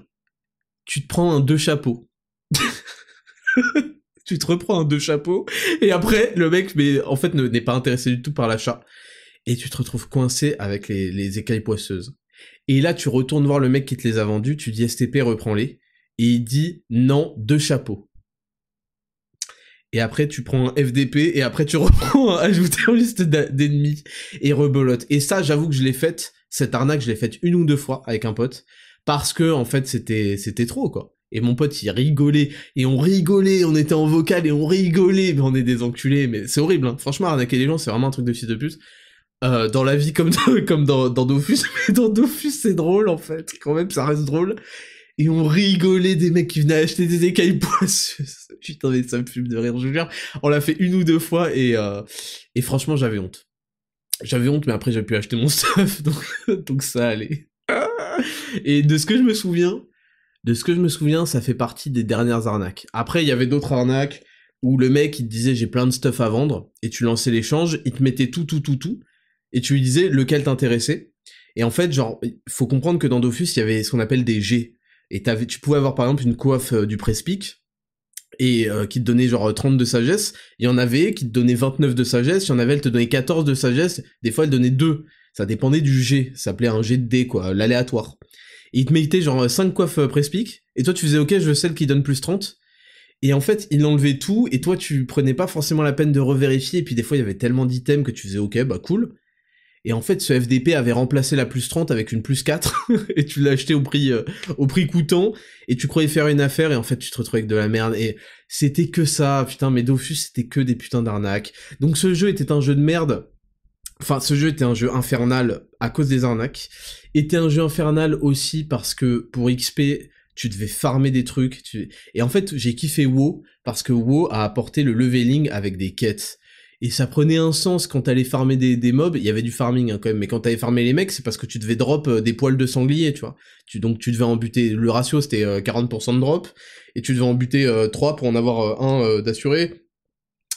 A: tu te prends un 2 chapeaux. Tu te reprends un 2 chapeaux, et après, le mec, mais en fait, n'est pas intéressé du tout par l'achat. Et tu te retrouves coincé avec les écailles poisseuses. Et là, tu retournes voir le mec qui te les a vendus, tu dis STP, reprends-les, et il dit, non, 2 chapeaux. Et après, tu prends un FDP, et après, tu reprends ajouter en liste d'ennemis, et rebelote. Et ça, j'avoue que je l'ai faite, cette arnaque, je l'ai faite 1 ou 2 fois avec un pote, parce que, en fait, c'était trop, quoi. Et mon pote, il rigolait, et on rigolait, on était en vocal, et on rigolait, mais on est des enculés, mais c'est horrible, hein. Franchement, arnaquer les gens, c'est vraiment un truc de fils de pute. Dans la vie comme dans Dofus, mais dans Dofus, c'est drôle, en fait. Quand même, ça reste drôle. Et on rigolait des mecs qui venaient acheter des écailles poisseuses. Putain, mais ça me fume de rire, je veux dire. On l'a fait 1 ou 2 fois, et franchement, j'avais honte. J'avais honte, mais après, j'ai pu acheter mon stuff, donc ça allait. Et de ce que je me souviens, ça fait partie des dernières arnaques. Après, il y avait d'autres arnaques, où le mec, il te disait, j'ai plein de stuff à vendre, et tu lançais l'échange, il te mettait tout, et tu lui disais lequel t'intéressait. Et en fait, genre, faut comprendre que dans Dofus, il y avait ce qu'on appelle des G. Et tu pouvais avoir par exemple une coiffe du Prespeak, et qui te donnait genre 30 de sagesse. Il y en avait qui te donnait 29 de sagesse, il y en avait, elle te donnait 14 de sagesse, des fois elle donnait 2. Ça dépendait du G, ça s'appelait un G de D, quoi, l'aléatoire. Et il te mettait genre 5 coiffes Prespeak, et toi tu faisais ok, je veux celle qui donne plus 30. Et en fait, il enlevait tout, et toi tu prenais pas forcément la peine de revérifier, et puis des fois il y avait tellement d'items que tu faisais ok, bah cool. Et en fait, ce FDP avait remplacé la plus 30 avec une plus 4, et tu l'as acheté au prix coûtant, et tu croyais faire une affaire, et en fait, tu te retrouvais avec de la merde, et c'était que ça, putain, mais Dofus, c'était que des putains d'arnaques. Donc ce jeu était un jeu de merde, enfin, ce jeu était un jeu infernal à cause des arnaques, était un jeu infernal aussi parce que, pour XP, tu devais farmer des trucs, et en fait, j'ai kiffé WoW, parce que WoW a apporté le leveling avec des quêtes. Et ça prenait un sens quand t'allais farmer des mobs, il y avait du farming hein, quand même, mais quand t'allais farmer les mecs, c'est parce que tu devais drop des poils de sanglier, tu vois. Donc tu devais en buter, le ratio c'était 40% de drop, et tu devais en buter 3 pour en avoir un d'assuré.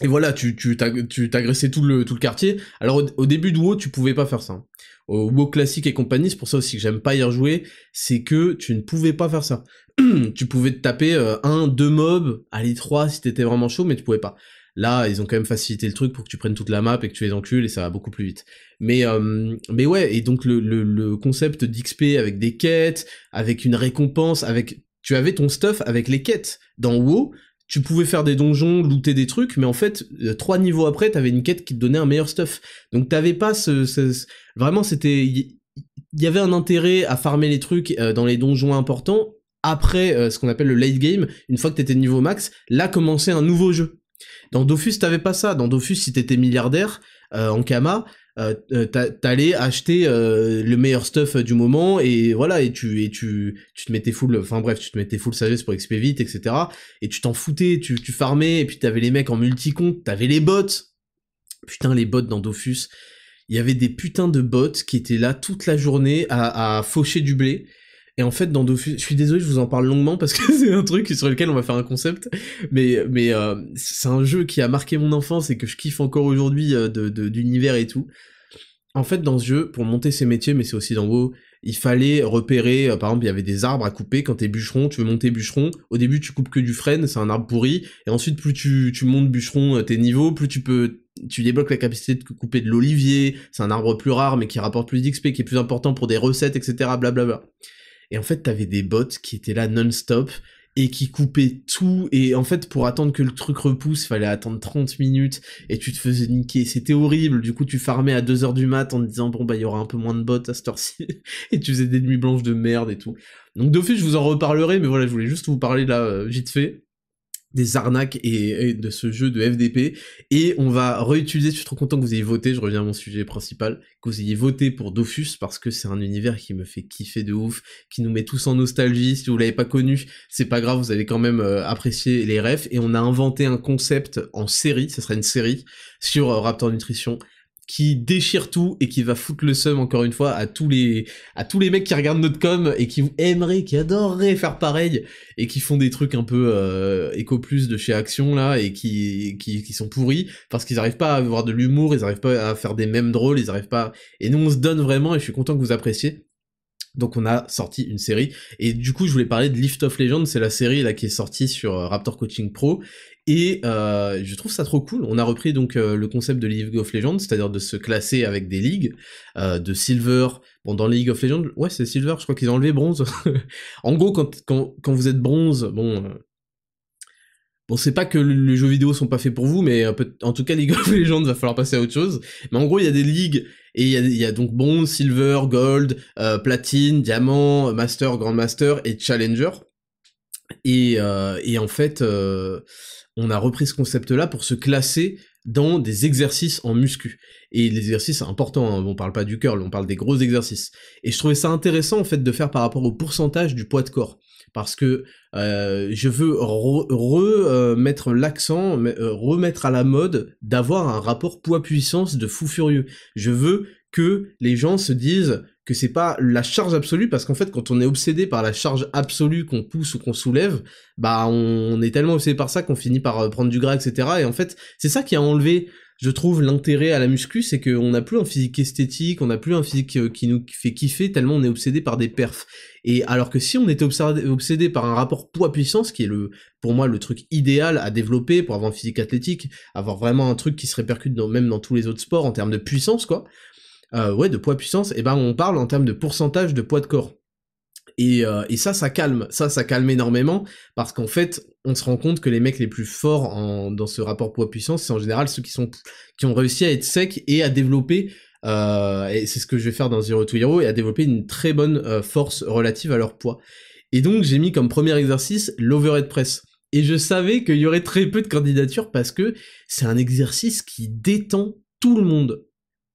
A: Et voilà, tu t'agressais tout le quartier. Alors au début de WoW, tu pouvais pas faire ça. Au WoW classique et compagnie, c'est pour ça aussi que j'aime pas y rejouer, c'est que tu ne pouvais pas faire ça. Tu pouvais te taper 2 mobs, allez 3 si t'étais vraiment chaud, mais tu pouvais pas. Là, ils ont quand même facilité le truc pour que tu prennes toute la map et que tu les encules, et ça va beaucoup plus vite. Mais ouais, et donc le concept d'XP avec des quêtes, avec une récompense, tu avais ton stuff avec les quêtes. Dans WoW, tu pouvais faire des donjons, looter des trucs, mais en fait, 3 niveaux après, t'avais une quête qui te donnait un meilleur stuff. Donc t'avais pas vraiment, c'était... Il y avait un intérêt à farmer les trucs dans les donjons importants. Après, ce qu'on appelle le late game, une fois que t'étais niveau max, là commençait un nouveau jeu. Dans Dofus, t'avais pas ça. Dans Dofus, si t'étais milliardaire, en Kama, t'allais acheter le meilleur stuff du moment, et voilà, et tu te mettais full, enfin bref, tu te mettais full sagesse pour XP vite, etc. Et tu t'en foutais, tu farmais, et puis t'avais les mecs en multi-compte, t'avais les bots. Putain, les bots dans Dofus. Il y avait des putains de bots qui étaient là toute la journée à faucher du blé. Et en fait, dans Dofus, je suis désolé, je vous en parle longuement parce que c'est un truc sur lequel on va faire un concept, mais c'est un jeu qui a marqué mon enfance et que je kiffe encore aujourd'hui d'univers et tout. En fait, dans ce jeu, pour monter ses métiers, mais c'est aussi dans WoW, il fallait repérer, par exemple, il y avait des arbres à couper. Quand t'es bûcheron, tu veux monter bûcheron, au début tu coupes que du frêne, c'est un arbre pourri, et ensuite plus tu montes bûcheron tes niveaux, plus tu débloques la capacité de couper de l'olivier, c'est un arbre plus rare mais qui rapporte plus d'XP, qui est plus important pour des recettes, etc. blablabla. Et en fait, t'avais des bots qui étaient là non-stop, et qui coupaient tout, et en fait, pour attendre que le truc repousse, fallait attendre 30 minutes, et tu te faisais niquer, c'était horrible. Du coup, tu farmais à 2h du mat en te disant, bon bah, il y aura un peu moins de bots à cette heure-ci, et tu faisais des nuits blanches de merde et tout. Donc d'office, je vous en reparlerai, mais voilà, je voulais juste vous parler là, vite fait, des arnaques et de ce jeu de FDP, et on va réutiliser, je suis trop content que vous ayez voté, je reviens à mon sujet principal, que vous ayez voté pour Dofus, parce que c'est un univers qui me fait kiffer de ouf, qui nous met tous en nostalgie. Si vous l'avez pas connu, c'est pas grave, vous allez quand même apprécier les refs, et on a inventé un concept en série, ça sera une série, sur Raptor Nutrition, qui déchire tout et qui va foutre le seum encore une fois à tous les mecs qui regardent notre com et qui aimeraient, qui adoreraient faire pareil et qui font des trucs un peu Eco Plus de chez Action là et qui sont pourris parce qu'ils arrivent pas à avoir de l'humour, ils arrivent pas à faire des mèmes drôles, ils arrivent pas, et nous on se donne vraiment, et je suis content que vous appréciez. Donc on a sorti une série, et du coup je voulais parler de Lift of Legends, c'est la série là qui est sortie sur Raptor Coaching Pro, et je trouve ça trop cool. On a repris donc le concept de League of Legends, c'est-à-dire de se classer avec des ligues, de Silver, bon dans League of Legends, ouais c'est Silver, je crois qu'ils ont enlevé Bronze. En gros quand vous êtes Bronze, bon, c'est pas que les jeux vidéo sont pas faits pour vous, mais en tout cas, League of Legends, va falloir passer à autre chose. Mais en gros, il y a des ligues, et il y a donc Bronze, Silver, Gold, Platine, Diamant, Master, Grandmaster et Challenger. Et en fait, on a repris ce concept-là pour se classer dans des exercices en muscu. Et les exercices, c'est important, hein, on parle pas du curl, on parle des gros exercices. Et je trouvais ça intéressant, en fait, de faire par rapport au pourcentage du poids de corps. Parce que je veux remettre l'accent, remettre à la mode d'avoir un rapport poids-puissance de fou furieux. Je veux que les gens se disent que c'est pas la charge absolue, parce qu'en fait, quand on est obsédé par la charge absolue qu'on pousse ou qu'on soulève, bah on est tellement obsédé par ça qu'on finit par prendre du gras, etc. Et en fait, c'est ça qui a enlevé, je trouve, l'intérêt à la muscu, c'est qu'on n'a plus un physique esthétique, on n'a plus un physique qui nous fait kiffer, tellement on est obsédé par des perfs. Et alors que si on était obsédé par un rapport poids-puissance, qui est pour moi le truc idéal à développer pour avoir un physique athlétique, avoir vraiment un truc qui se répercute même dans tous les autres sports en termes de puissance, quoi, de poids-puissance, et ben on parle en termes de pourcentage de poids de corps. Et ça calme, ça calme énormément, parce qu'en fait, on se rend compte que les mecs les plus forts dans ce rapport poids-puissance, c'est en général ceux qui ont réussi à être secs et à développer, et c'est ce que je vais faire dans Zero to Hero, et à développer une très bonne force relative à leur poids. Et donc j'ai mis comme premier exercice l'overhead press. Et je savais qu'il y aurait très peu de candidatures, parce que c'est un exercice qui détend tout le monde.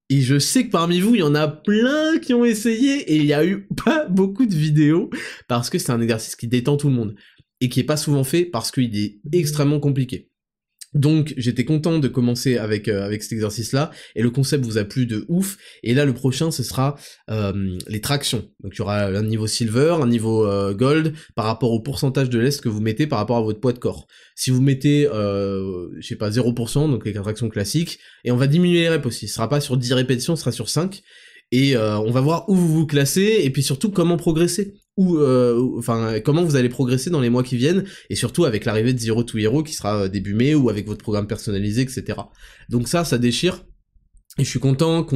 A: Et je sais que parmi vous, il y en a plein qui ont essayé, et il y a eu pas beaucoup de vidéos, parce que c'est un exercice qui détend tout le monde, et qui est pas souvent fait, parce qu'il est extrêmement compliqué. Donc j'étais content de commencer avec cet exercice-là, et le concept vous a plu de ouf, et là le prochain ce sera les tractions. Donc il y aura un niveau silver, un niveau gold, par rapport au pourcentage de lest que vous mettez par rapport à votre poids de corps. Si vous mettez, je sais pas, 0%, donc les tractions classiques, et on va diminuer les reps aussi, ce sera pas sur 10 répétitions, ce sera sur 5, et on va voir où vous vous classez, et puis surtout comment progresser. Comment vous allez progresser dans les mois qui viennent, et surtout avec l'arrivée de Zero to Hero qui sera début mai, ou avec votre programme personnalisé, etc. Donc ça déchire, et je suis content.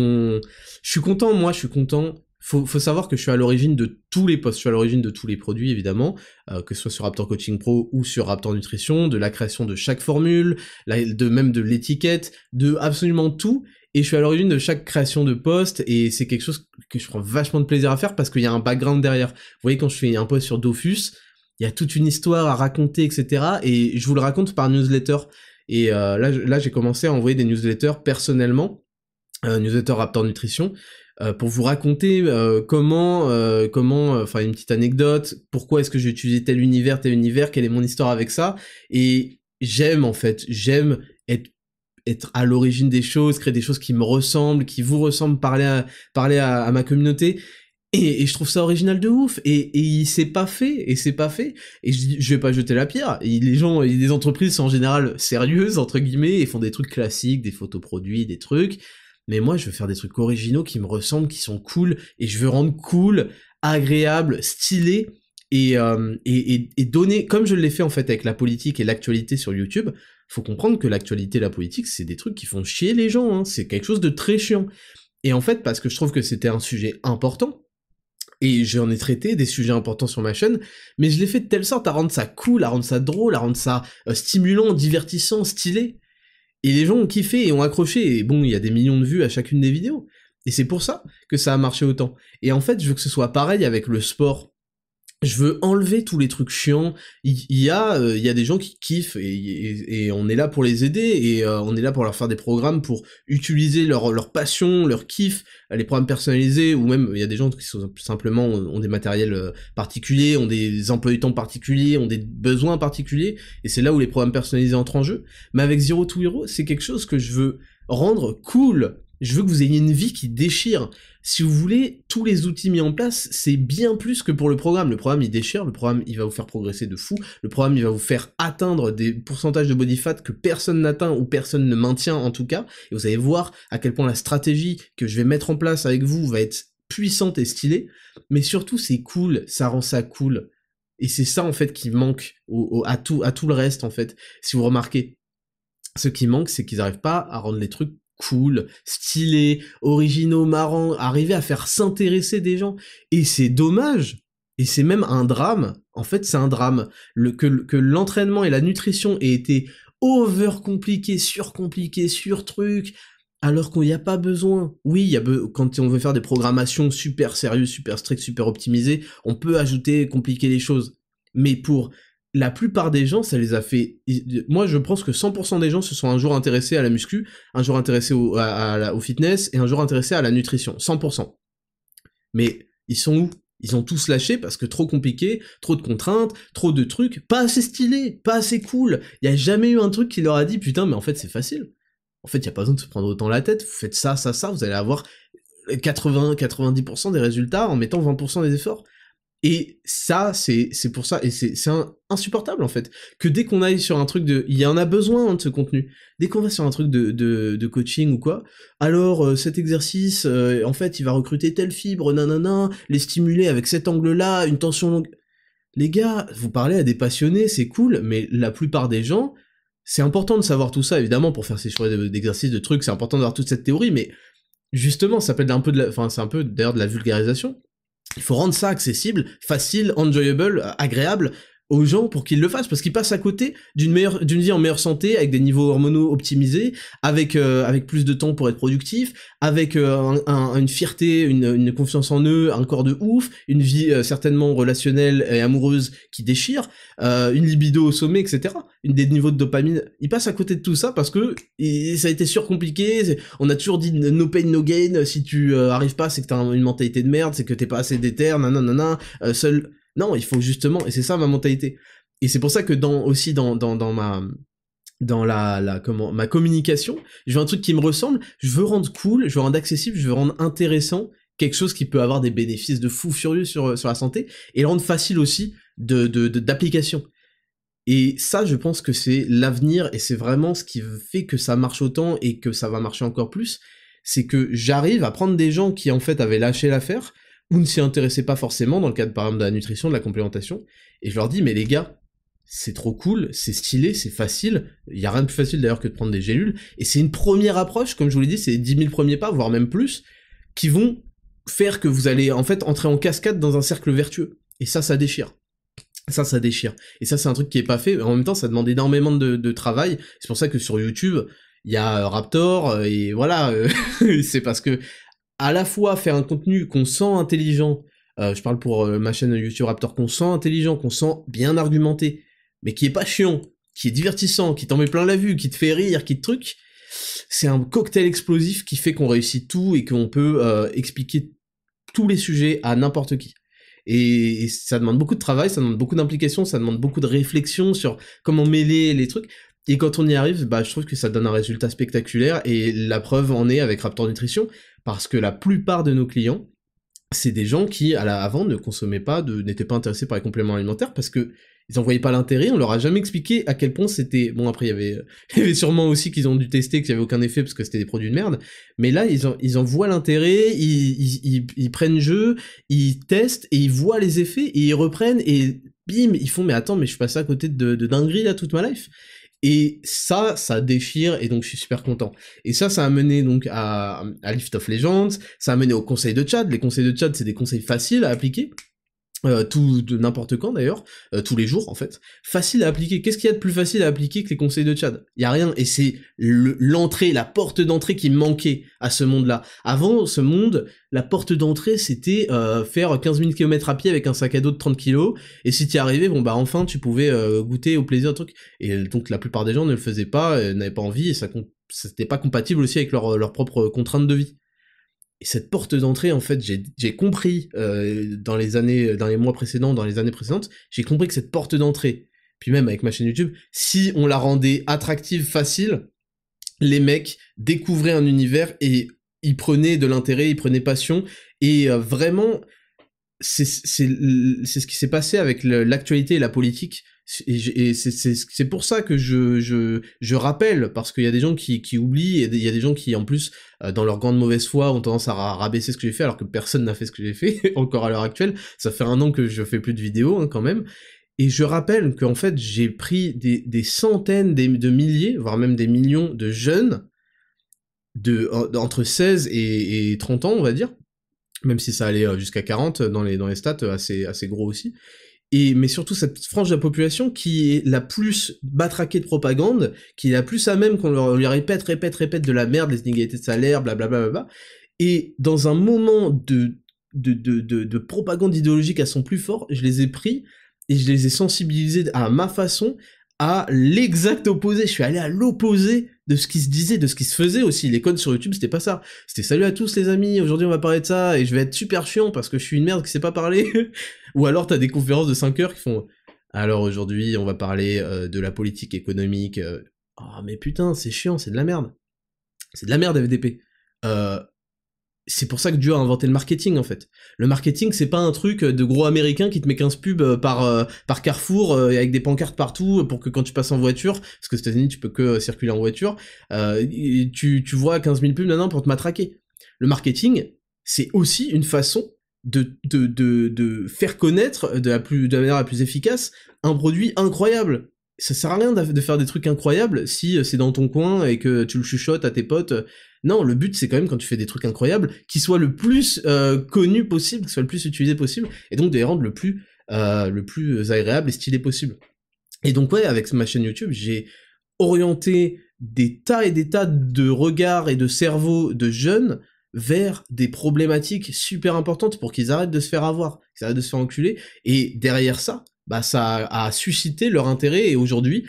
A: Faut savoir que je suis à l'origine de tous les posts, je suis à l'origine de tous les produits évidemment, que ce soit sur Raptor Coaching Pro ou sur Raptor Nutrition, de la création de chaque formule, même de l'étiquette, de absolument tout. Et je suis à l'origine de chaque création de post, et c'est quelque chose que je prends vachement de plaisir à faire, parce qu'il y a un background derrière. Vous voyez, quand je fais un post sur Dofus, il y a toute une histoire à raconter, etc. Et je vous le raconte par newsletter. Et là j'ai commencé à envoyer des newsletters personnellement, newsletter Raptor Nutrition, pour vous raconter comment, enfin une petite anecdote, pourquoi est-ce que j'ai utilisé tel univers, quelle est mon histoire avec ça, et j'aime être à l'origine des choses, créer des choses qui me ressemblent, qui vous ressemblent, parler à ma communauté, et je trouve ça original de ouf, et c'est pas fait, et je vais pas jeter la pierre, et les entreprises sont en général sérieuses, entre guillemets, et font des trucs classiques, des photos produits, des trucs, mais moi je veux faire des trucs originaux qui me ressemblent, qui sont cool, et je veux rendre cool, agréable, stylé, et donner, comme je l'ai fait en fait avec la politique et l'actualité sur YouTube, faut comprendre que l'actualité et la politique, c'est des trucs qui font chier les gens, hein, c'est quelque chose de très chiant. Et en fait, parce que je trouve que c'était un sujet important, et j'en ai traité des sujets importants sur ma chaîne, mais je l'ai fait de telle sorte à rendre ça cool, à rendre ça drôle, à rendre ça stimulant, divertissant, stylé. Et les gens ont kiffé et ont accroché, et bon, il y a des millions de vues à chacune des vidéos. Et c'est pour ça que ça a marché autant. Et en fait, je veux que ce soit pareil avec le sport. Je veux enlever tous les trucs chiants. Il y a des gens qui kiffent et on est là pour les aider et on est là pour leur faire des programmes pour utiliser leur passion, leur kiff, les programmes personnalisés, ou même il y a des gens qui sont simplement ont des matériels particuliers, ont des emplois du temps particuliers, ont des besoins particuliers, et c'est là où les programmes personnalisés entrent en jeu. Mais avec Zero to Hero, c'est quelque chose que je veux rendre cool. Je veux que vous ayez une vie qui déchire. Si vous voulez, tous les outils mis en place, c'est bien plus que pour le programme. Le programme, il déchire, le programme, il va vous faire progresser de fou, le programme, il va vous faire atteindre des pourcentages de body fat que personne n'atteint, ou personne ne maintient en tout cas, et vous allez voir à quel point la stratégie que je vais mettre en place avec vous va être puissante et stylée, mais surtout, c'est cool, ça rend ça cool. Et c'est ça, en fait, qui manque à tout le reste, en fait. Si vous remarquez, ce qui manque, c'est qu'ils n'arrivent pas à rendre les trucs cool, stylés, originaux, marrants, arriver à faire s'intéresser des gens. Et c'est dommage, et c'est même un drame. En fait, c'est un drame. Que l'entraînement et la nutrition aient été over-compliqués, surcompliqués, sur-trucs, alors qu'il n'y a pas besoin. Oui, quand on veut faire des programmations super sérieuses, super strictes, super optimisées, on peut ajouter, compliquer les choses. Mais pour la plupart des gens, ça les a fait... Moi, je pense que 100% des gens se sont un jour intéressés à la muscu, un jour intéressés au fitness, et un jour intéressés à la nutrition. 100%. Mais ils sont où? Ils ont tous lâché parce que trop compliqué, trop de contraintes, trop de trucs, pas assez stylé, pas assez cool. Il y a jamais eu un truc qui leur a dit, putain, mais en fait, c'est facile. En fait, il y a pas besoin de se prendre autant la tête, vous faites ça, vous allez avoir 80-90% des résultats en mettant 20% des efforts. Et ça, c'est pour ça, et c'est insupportable en fait, que dès qu'on aille sur un truc il y en a besoin de ce contenu, dès qu'on va sur un truc de coaching ou quoi, alors cet exercice, en fait, il va recruter telle fibre, nanana, les stimuler avec cet angle-là, une tension longue. Les gars, vous parlez à des passionnés, c'est cool, mais la plupart des gens, c'est important de savoir tout ça, évidemment, pour faire ces choix d'exercices, de trucs, c'est important d'avoir toute cette théorie, mais justement, ça s'appelle un peu c'est un peu d'ailleurs de la vulgarisation. Il faut rendre ça accessible, facile, enjoyable, agréable aux gens pour qu'ils le fassent, parce qu'ils passent à côté d'une vie en meilleure santé, avec des niveaux hormonaux optimisés, avec plus de temps pour être productif, avec une fierté, une confiance en eux, un corps de ouf, une vie certainement relationnelle et amoureuse qui déchire, une libido au sommet, etc. Des niveaux de dopamine. Ils passent à côté de tout ça parce que ça a été surcompliqué, on a toujours dit no pain no gain, si tu arrives pas, c'est que t'as une mentalité de merde, c'est que t'es pas assez déter, nanana, seul... Non, il faut justement, et c'est ça ma mentalité. Et c'est pour ça que ma communication, je veux un truc qui me ressemble, je veux rendre cool, je veux rendre accessible, je veux rendre intéressant, quelque chose qui peut avoir des bénéfices de fou furieux sur la santé, et le rendre facile aussi d'application. Et ça, je pense que c'est l'avenir, et c'est vraiment ce qui fait que ça marche autant, et que ça va marcher encore plus, c'est que j'arrive à prendre des gens qui en fait avaient lâché l'affaire, ou ne s'y intéressaient pas forcément, dans le cadre par exemple de la nutrition, de la complémentation, et je leur dis, mais les gars, c'est trop cool, c'est stylé, c'est facile, il y a rien de plus facile d'ailleurs que de prendre des gélules, et c'est une première approche, comme je vous l'ai dit, c'est 10 000 premiers pas, voire même plus, qui vont faire que vous allez en fait entrer en cascade dans un cercle vertueux, et ça déchire. Ça déchire. Et ça, c'est un truc qui est pas fait, en même temps, ça demande énormément de travail, c'est pour ça que sur YouTube, il y a Raptor, et voilà, c'est parce que à la fois faire un contenu qu'on sent intelligent, je parle pour ma chaîne YouTube Raptor, qu'on sent intelligent, qu'on sent bien argumenté, mais qui est pas chiant, qui est divertissant, qui t'en met plein la vue, qui te fait rire, qui te truc, c'est un cocktail explosif qui fait qu'on réussit tout et qu'on peut expliquer tous les sujets à n'importe qui. Et ça demande beaucoup de travail, ça demande beaucoup d'implication, ça demande beaucoup de réflexion sur comment mêler les trucs. Et quand on y arrive, bah je trouve que ça donne un résultat spectaculaire, et la preuve en est avec Raptor Nutrition, parce que la plupart de nos clients, c'est des gens qui, avant, ne consommaient pas, n'étaient pas intéressés par les compléments alimentaires, parce que ils en voyaient pas l'intérêt, on leur a jamais expliqué à quel point c'était... Bon, après, il y avait sûrement aussi qu'ils ont dû tester, qu'il y avait aucun effet, parce que c'était des produits de merde, mais là, ils en voient l'intérêt, ils prennent jeu, ils testent, et ils voient les effets, et ils reprennent, et bim, ils font, mais attends, mais je suis passé à côté de dingueries, là, toute ma life. Et ça déchire, et donc je suis super content. Et ça a mené donc à Lift of Legends, ça a mené aux conseils de Chad. Les conseils de Chad, c'est des conseils faciles à appliquer, tout de n'importe quand d'ailleurs, tous les jours en fait, facile à appliquer. Qu'est-ce qu'il y a de plus facile à appliquer que les conseils de Chad? Y a rien, et c'est l'entrée, la porte d'entrée qui me manquait à ce monde-là. Avant, ce monde, la porte d'entrée, c'était faire 15 000 km à pied avec un sac à dos de 30 kilos, et si t'y arrivais, bon bah enfin tu pouvais goûter au plaisir de truc. Et donc la plupart des gens ne le faisaient pas, n'avaient pas envie, et c'était pas compatible aussi avec leur propre contrainte de vie. Et cette porte d'entrée, en fait, j'ai compris dans les mois précédents, dans les années précédentes, j'ai compris que cette porte d'entrée, puis même avec ma chaîne YouTube, si on la rendait attractive, facile, les mecs découvraient un univers et ils prenaient de l'intérêt, ils prenaient passion, et vraiment, c'est ce qui s'est passé avec l'actualité et la politique. Et c'est pour ça que je rappelle, parce qu'il y a des gens qui oublient, et il y a des gens qui en plus dans leur grande mauvaise foi ont tendance à rabaisser ce que j'ai fait, alors que personne n'a fait ce que j'ai fait encore à l'heure actuelle. Ça fait 1 an que je fais plus de vidéos hein, quand même, et je rappelle qu'en fait j'ai pris des centaines de milliers, voire même des millions de jeunes entre 16 et 30 ans on va dire, même si ça allait jusqu'à 40 dans les stats, assez gros aussi. Mais surtout cette frange de la population qui est la plus batraquée de propagande, qui est la plus à même qu'on lui répète de la merde, les inégalités de salaire, blablabla, et dans un moment de propagande idéologique à son plus fort, je les ai pris, et je les ai sensibilisés à ma façon, à l'exact opposé. Je suis allé à l'opposé de ce qui se disait, de ce qui se faisait aussi. Les codes sur YouTube, c'était pas ça. C'était salut à tous les amis, aujourd'hui on va parler de ça, et je vais être super chiant parce que je suis une merde qui sait pas parler. Ou alors t'as des conférences de 5 heures qui font alors aujourd'hui on va parler de la politique économique. Oh mais putain, c'est chiant, c'est de la merde. C'est de la merde FDP. C'est pour ça que Dieu a inventé le marketing en fait. Le marketing, c'est pas un truc de gros américain qui te met 15 pubs par Carrefour avec des pancartes partout pour que quand tu passes en voiture, parce que aux États-Unis tu peux que circuler en voiture, tu vois 15 000 pubs pour te matraquer. Le marketing, c'est aussi une façon de faire connaître de la manière la plus efficace un produit incroyable. Ça sert à rien de faire des trucs incroyables si c'est dans ton coin et que tu le chuchotes à tes potes. Non, le but c'est quand même quand tu fais des trucs incroyables, qu'ils soient le plus connus possible, qu'ils soient le plus utilisés possible, et donc de les rendre le plus agréable et stylé possible. Et donc ouais, avec ma chaîne YouTube, j'ai orienté des tas et des tas de regards et de cerveaux de jeunes vers des problématiques super importantes pour qu'ils arrêtent de se faire avoir, qu'ils arrêtent de se faire enculer, et derrière ça, bah ça a suscité leur intérêt, et aujourd'hui,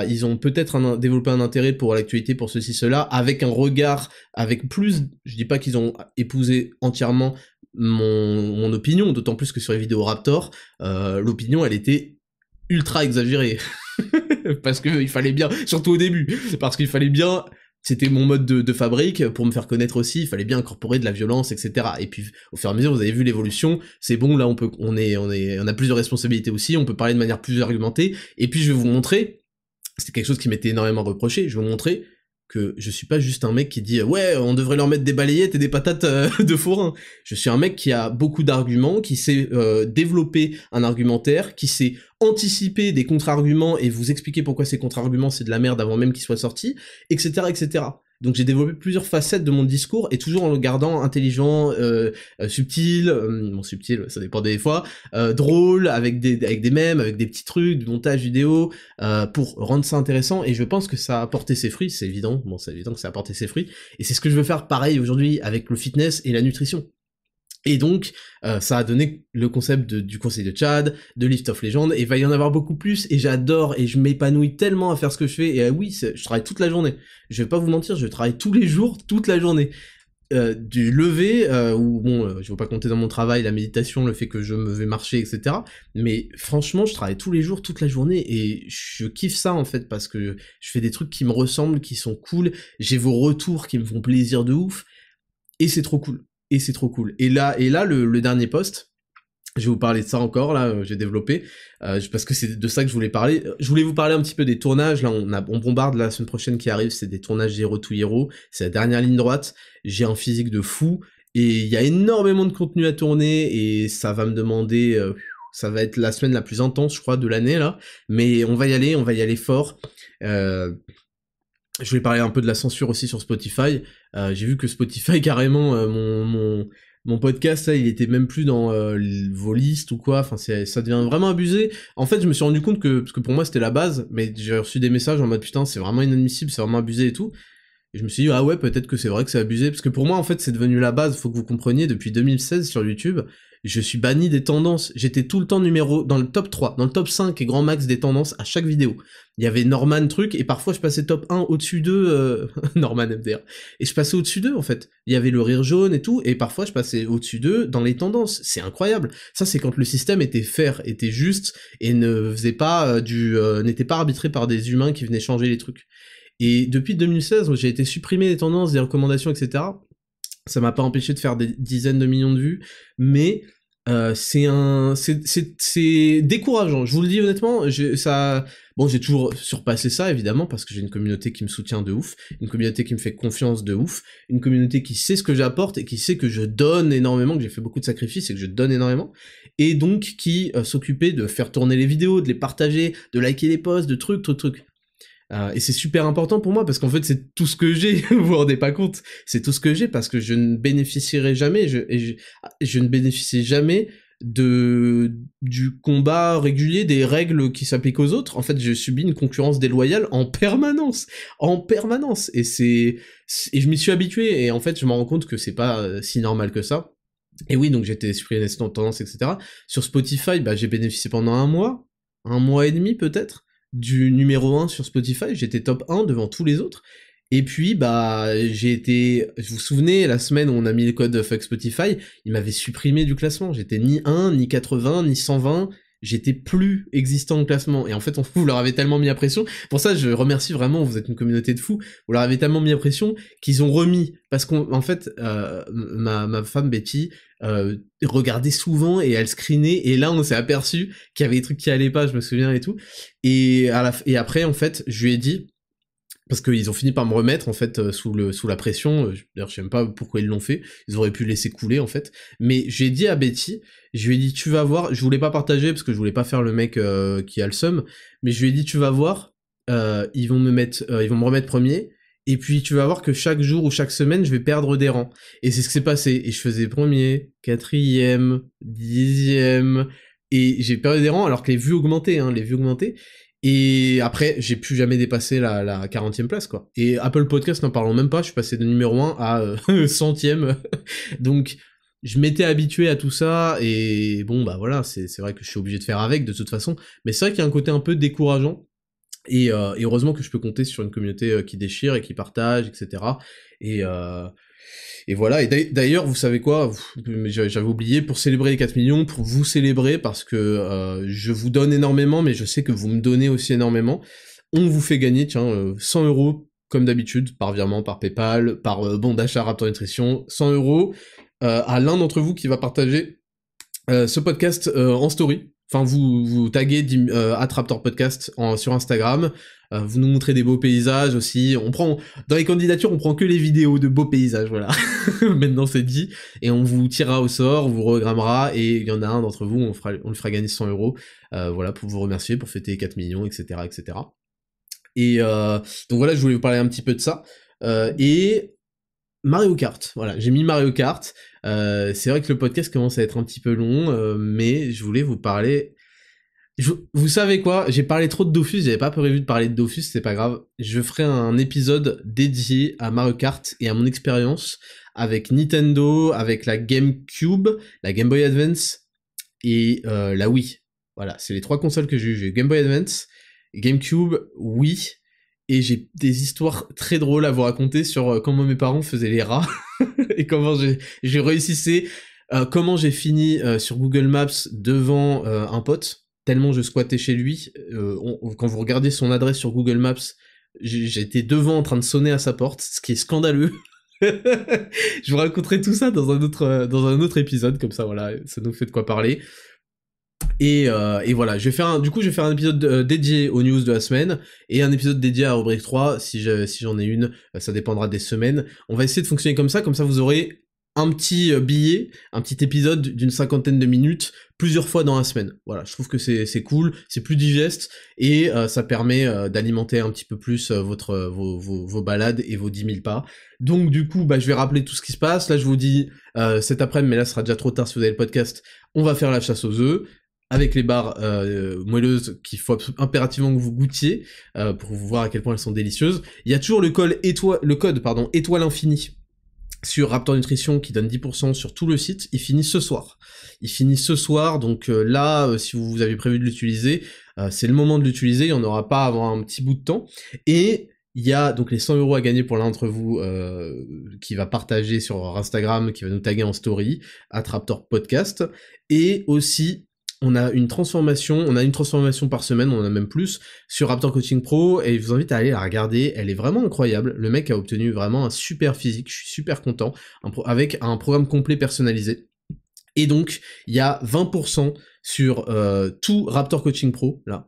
A: ils ont peut-être développé un intérêt pour l'actualité, pour ceci, cela, avec un regard, avec plus, je dis pas qu'ils ont épousé entièrement mon opinion, d'autant plus que sur les vidéos Raptor, l'opinion, elle était ultra exagérée. Parce que il fallait bien, surtout au début, parce qu'il fallait bien... C'était mon mode de fabrique, pour me faire connaître aussi, il fallait bien incorporer de la violence, etc. Et puis, au fur et à mesure, vous avez vu l'évolution, c'est bon, là, on a plus de responsabilités aussi, on peut parler de manière plus argumentée, et puis je vais vous montrer, c'était quelque chose qui m'était énormément reproché, je vais vous montrer que je suis pas juste un mec qui dit « Ouais, on devrait leur mettre des balayettes et des patates de forain ». Je suis un mec qui a beaucoup d'arguments, qui sait développer un argumentaire, qui sait anticiper des contre-arguments et vous expliquer pourquoi ces contre-arguments c'est de la merde avant même qu'ils soient sortis, etc., etc. Donc j'ai développé plusieurs facettes de mon discours, et toujours en le gardant intelligent, subtil, bon subtil, ça dépend des fois, drôle, avec des mèmes, avec des petits trucs, du montage vidéo, pour rendre ça intéressant, et je pense que ça a porté ses fruits, c'est évident, bon c'est évident que ça a porté ses fruits, et c'est ce que je veux faire pareil aujourd'hui avec le fitness et la nutrition. Et donc, ça a donné le concept du Conseil de Tchad, de League of Legends, et il va y en avoir beaucoup plus, et j'adore, et je m'épanouis tellement à faire ce que je fais, et oui, je travaille toute la journée. Je vais pas vous mentir, je travaille tous les jours, toute la journée. Du lever, où bon, je veux pas compter dans mon travail, la méditation, le fait que je me vais marcher, etc. Mais franchement, je travaille tous les jours, toute la journée, et je kiffe ça en fait, parce que je fais des trucs qui me ressemblent, qui sont cool, j'ai vos retours qui me font plaisir de ouf, et c'est trop cool. Et c'est trop cool. Et là, le dernier post, je vais vous parler de ça encore, là, j'ai développé, parce que c'est de ça que je voulais parler. Je voulais vous parler un petit peu des tournages, là, on bombarde la semaine prochaine qui arrive, c'est des tournages Zero to Hero, c'est la dernière ligne droite, j'ai un physique de fou, et il y a énormément de contenu à tourner, et ça va me demander, ça va être la semaine la plus intense, je crois, de l'année, là, mais on va y aller fort. Je voulais parler un peu de la censure aussi sur Spotify. J'ai vu que Spotify, carrément, mon podcast, là, il était même plus dans vos listes ou quoi. Enfin, ça devient vraiment abusé. En fait, je me suis rendu compte parce que pour moi, c'était la base, mais j'ai reçu des messages en mode, putain, c'est vraiment inadmissible, c'est vraiment abusé et tout. Et je me suis dit, ah ouais, peut-être que c'est vrai que c'est abusé, parce que pour moi, en fait, c'est devenu la base, faut que vous compreniez, depuis 2016 sur YouTube, je suis banni des tendances, j'étais tout le temps dans le top 3, dans le top 5 et grand max des tendances à chaque vidéo. Il y avait Norman truc, et parfois je passais top 1 au-dessus d'eux, Norman MDR, et je passais au-dessus d'eux, en fait. Il y avait le rire jaune et tout, et parfois je passais au-dessus d'eux dans les tendances, c'est incroyable. Ça, c'est quand le système était fair, était juste, et ne faisait pas n'était pas arbitré par des humains qui venaient changer les trucs. Et depuis 2016, j'ai été supprimé des tendances, des recommandations, etc. Ça m'a pas empêché de faire des dizaines de millions de vues, mais c'est décourageant. Je vous le dis honnêtement, j'ai toujours surpassé ça évidemment parce que j'ai une communauté qui me soutient de ouf, une communauté qui me fait confiance de ouf, une communauté qui sait ce que j'apporte et qui sait que je donne énormément, que j'ai fait beaucoup de sacrifices et que je donne énormément, et donc qui s'occupait de faire tourner les vidéos, de les partager, de liker les posts, de trucs. Et c'est super important pour moi parce qu'en fait c'est tout ce que j'ai, vous vous rendez pas compte, c'est tout ce que j'ai parce que je ne bénéficierai jamais, je ne bénéficie jamais du combat régulier, des règles qui s'appliquent aux autres. En fait, je subis une concurrence déloyale en permanence, et et je m'y suis habitué, et en fait je me rends compte que c'est pas si normal que ça. Et oui, donc j'ai été supprimé des tendances, etc. Sur Spotify, j'ai bénéficié pendant un mois et demi peut-être, du numéro 1 sur Spotify, j'étais top 1 devant tous les autres, et puis vous vous souvenez, la semaine où on a mis le code fuck Spotify, il m'avait supprimé du classement, j'étais ni 1, ni 80, ni 120, j'étais plus existant au classement, et en fait vous leur avez tellement mis la pression, pour ça je remercie vraiment, vous êtes une communauté de fous, vous leur avez tellement mis la pression, qu'ils ont remis, parce qu'en fait, ma femme Betty, regardait souvent, et elle screenait, et là on s'est aperçu qu'il y avait des trucs qui allaient pas, je me souviens et tout, et après en fait, je lui ai dit, parce qu'ils ont fini par me remettre en fait sous la pression, d'ailleurs je sais même pas pourquoi ils l'ont fait, ils auraient pu laisser couler en fait, mais j'ai dit à Betty, je lui ai dit tu vas voir, je voulais pas partager parce que je voulais pas faire le mec qui a le seum, mais je lui ai dit tu vas voir, ils vont me remettre premier, et puis tu vas voir que chaque jour ou chaque semaine je vais perdre des rangs, et c'est ce qui s'est passé, et je faisais premier, 4ème, 10ème, et j'ai perdu des rangs alors que les vues augmentaient, et après, j'ai plus jamais dépassé la 40e place, quoi. Et Apple Podcast, n'en parlons même pas, je suis passé de numéro 1 à 100e. Donc, je m'étais habitué à tout ça, et bon, voilà, c'est vrai que je suis obligé de faire avec, de toute façon. Mais c'est vrai qu'il y a un côté un peu décourageant, et heureusement que je peux compter sur une communauté qui déchire, et qui partage, etc. Et voilà, et d'ailleurs, vous savez quoi, j'avais oublié, pour célébrer les 4 millions, pour vous célébrer, parce que je vous donne énormément, mais je sais que vous me donnez aussi énormément, on vous fait gagner, 100€, comme d'habitude, par virement, par Paypal, par bon d'achat Raptor Nutrition, 100€ à l'un d'entre vous qui va partager ce podcast en story. Enfin, vous taguez @Raptor Podcast sur Instagram, vous nous montrez des beaux paysages aussi, dans les candidatures, on prend que les vidéos de beaux paysages, voilà. Maintenant c'est dit, et on vous tirera au sort, on vous regrammera, et il y en a un d'entre vous, on le fera gagner 100€, voilà, pour vous remercier, pour fêter les 4 millions, etc., etc. Et donc voilà, je voulais vous parler un petit peu de ça, et Mario Kart, voilà, j'ai mis Mario Kart, c'est vrai que le podcast commence à être un petit peu long, mais je voulais vous parler Vous savez quoi? J'ai parlé trop de Dofus, j'avais pas prévu de parler de Dofus, c'est pas grave. Je ferai un épisode dédié à Mario Kart et à mon expérience avec Nintendo, avec la GameCube, la Game Boy Advance et la Wii. Voilà, c'est les 3 consoles que j'ai eues. J'ai eu Game Boy Advance, GameCube, Wii, et j'ai des histoires très drôles à vous raconter sur comment mes parents faisaient les rats et comment j'ai réussi, comment j'ai fini sur Google Maps devant un pote, tellement je squattais chez lui. Quand vous regardez son adresse sur Google Maps, j'étais devant en train de sonner à sa porte, ce qui est scandaleux. Je vous raconterai tout ça dans un autre épisode, comme ça voilà, ça nous fait de quoi parler. Et voilà, je vais faire un épisode dédié aux news de la semaine, et un épisode dédié à la rubrique 3, si j'en ai une, ça dépendra des semaines. On va essayer de fonctionner comme ça vous aurez un petit billet, un petit épisode d'une 50aine de minutes, plusieurs fois dans la semaine. Voilà, je trouve que c'est cool, c'est plus digeste, et ça permet d'alimenter un petit peu plus vos balades et vos 10 000 pas. Donc du coup, je vais rappeler tout ce qui se passe. Là, je vous dis, cet après-midi, mais là, ce sera déjà trop tard si vous avez le podcast, on va faire la chasse aux œufs, avec les barres moelleuses qu'il faut impérativement que vous goûtiez, pour vous voir à quel point elles sont délicieuses. Il y a toujours le code étoile infinie sur Raptor Nutrition qui donne 10% sur tout le site. Il finit ce soir, donc là, si vous avez prévu de l'utiliser, c'est le moment de l'utiliser, il n'y en aura pas avant un petit bout de temps. Et il y a donc les 100€ à gagner pour l'un d'entre vous qui va partager sur Instagram, qui va nous taguer en story, @Raptor Podcast. Et aussi, on a une transformation par semaine, on en a même plus, sur Raptor Coaching Pro, et je vous invite à aller la regarder, elle est vraiment incroyable, le mec a obtenu vraiment un super physique, je suis super content, avec un programme complet personnalisé, et donc, il y a 20% sur tout Raptor Coaching Pro, là,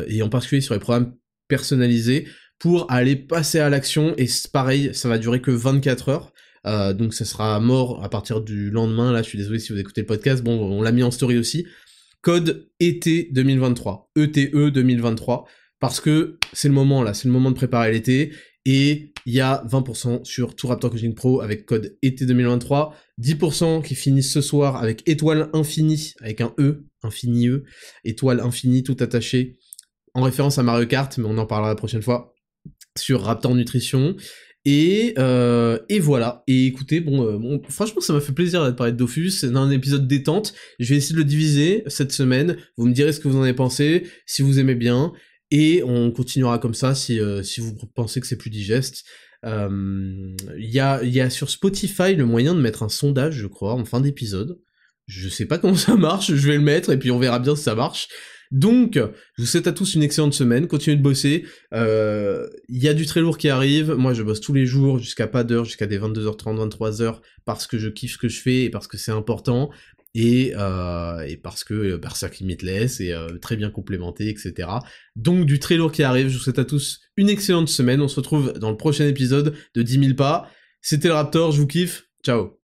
A: et en particulier sur les programmes personnalisés, pour aller passer à l'action, et pareil, ça va durer que 24 heures, donc ça sera mort à partir du lendemain, là, je suis désolé si vous écoutez le podcast, bon, on l'a mis en story aussi, code été 2023, ETE 2023, parce que c'est le moment là, c'est le moment de préparer l'été, et il y a 20% sur tout Raptor Coaching Pro avec code été 2023, 10% qui finissent ce soir avec étoile infinie, avec un E, infini E, étoile infinie tout attaché, en référence à Mario Kart, mais on en parlera la prochaine fois, sur Raptor Nutrition. Et voilà. Et écoutez, bon, franchement, ça m'a fait plaisir de parler de Dofus. C'est un épisode détente. Je vais essayer de le diviser cette semaine. Vous me direz ce que vous en avez pensé, si vous aimez bien. Et on continuera comme ça si vous pensez que c'est plus digeste. Il y a sur Spotify le moyen de mettre un sondage, je crois, en fin d'épisode. Je sais pas comment ça marche, je vais le mettre et puis on verra bien si ça marche. Donc, je vous souhaite à tous une excellente semaine, continuez de bosser, il y a du très lourd qui arrive, moi je bosse tous les jours jusqu'à pas d'heure, jusqu'à des 22h30, 23h, parce que je kiffe ce que je fais et parce que c'est important, et parce que Berserk Limitless est très bien complémenté, etc. Donc du très lourd qui arrive, je vous souhaite à tous une excellente semaine, on se retrouve dans le prochain épisode de 10 000 pas, c'était le Raptor, je vous kiffe, ciao.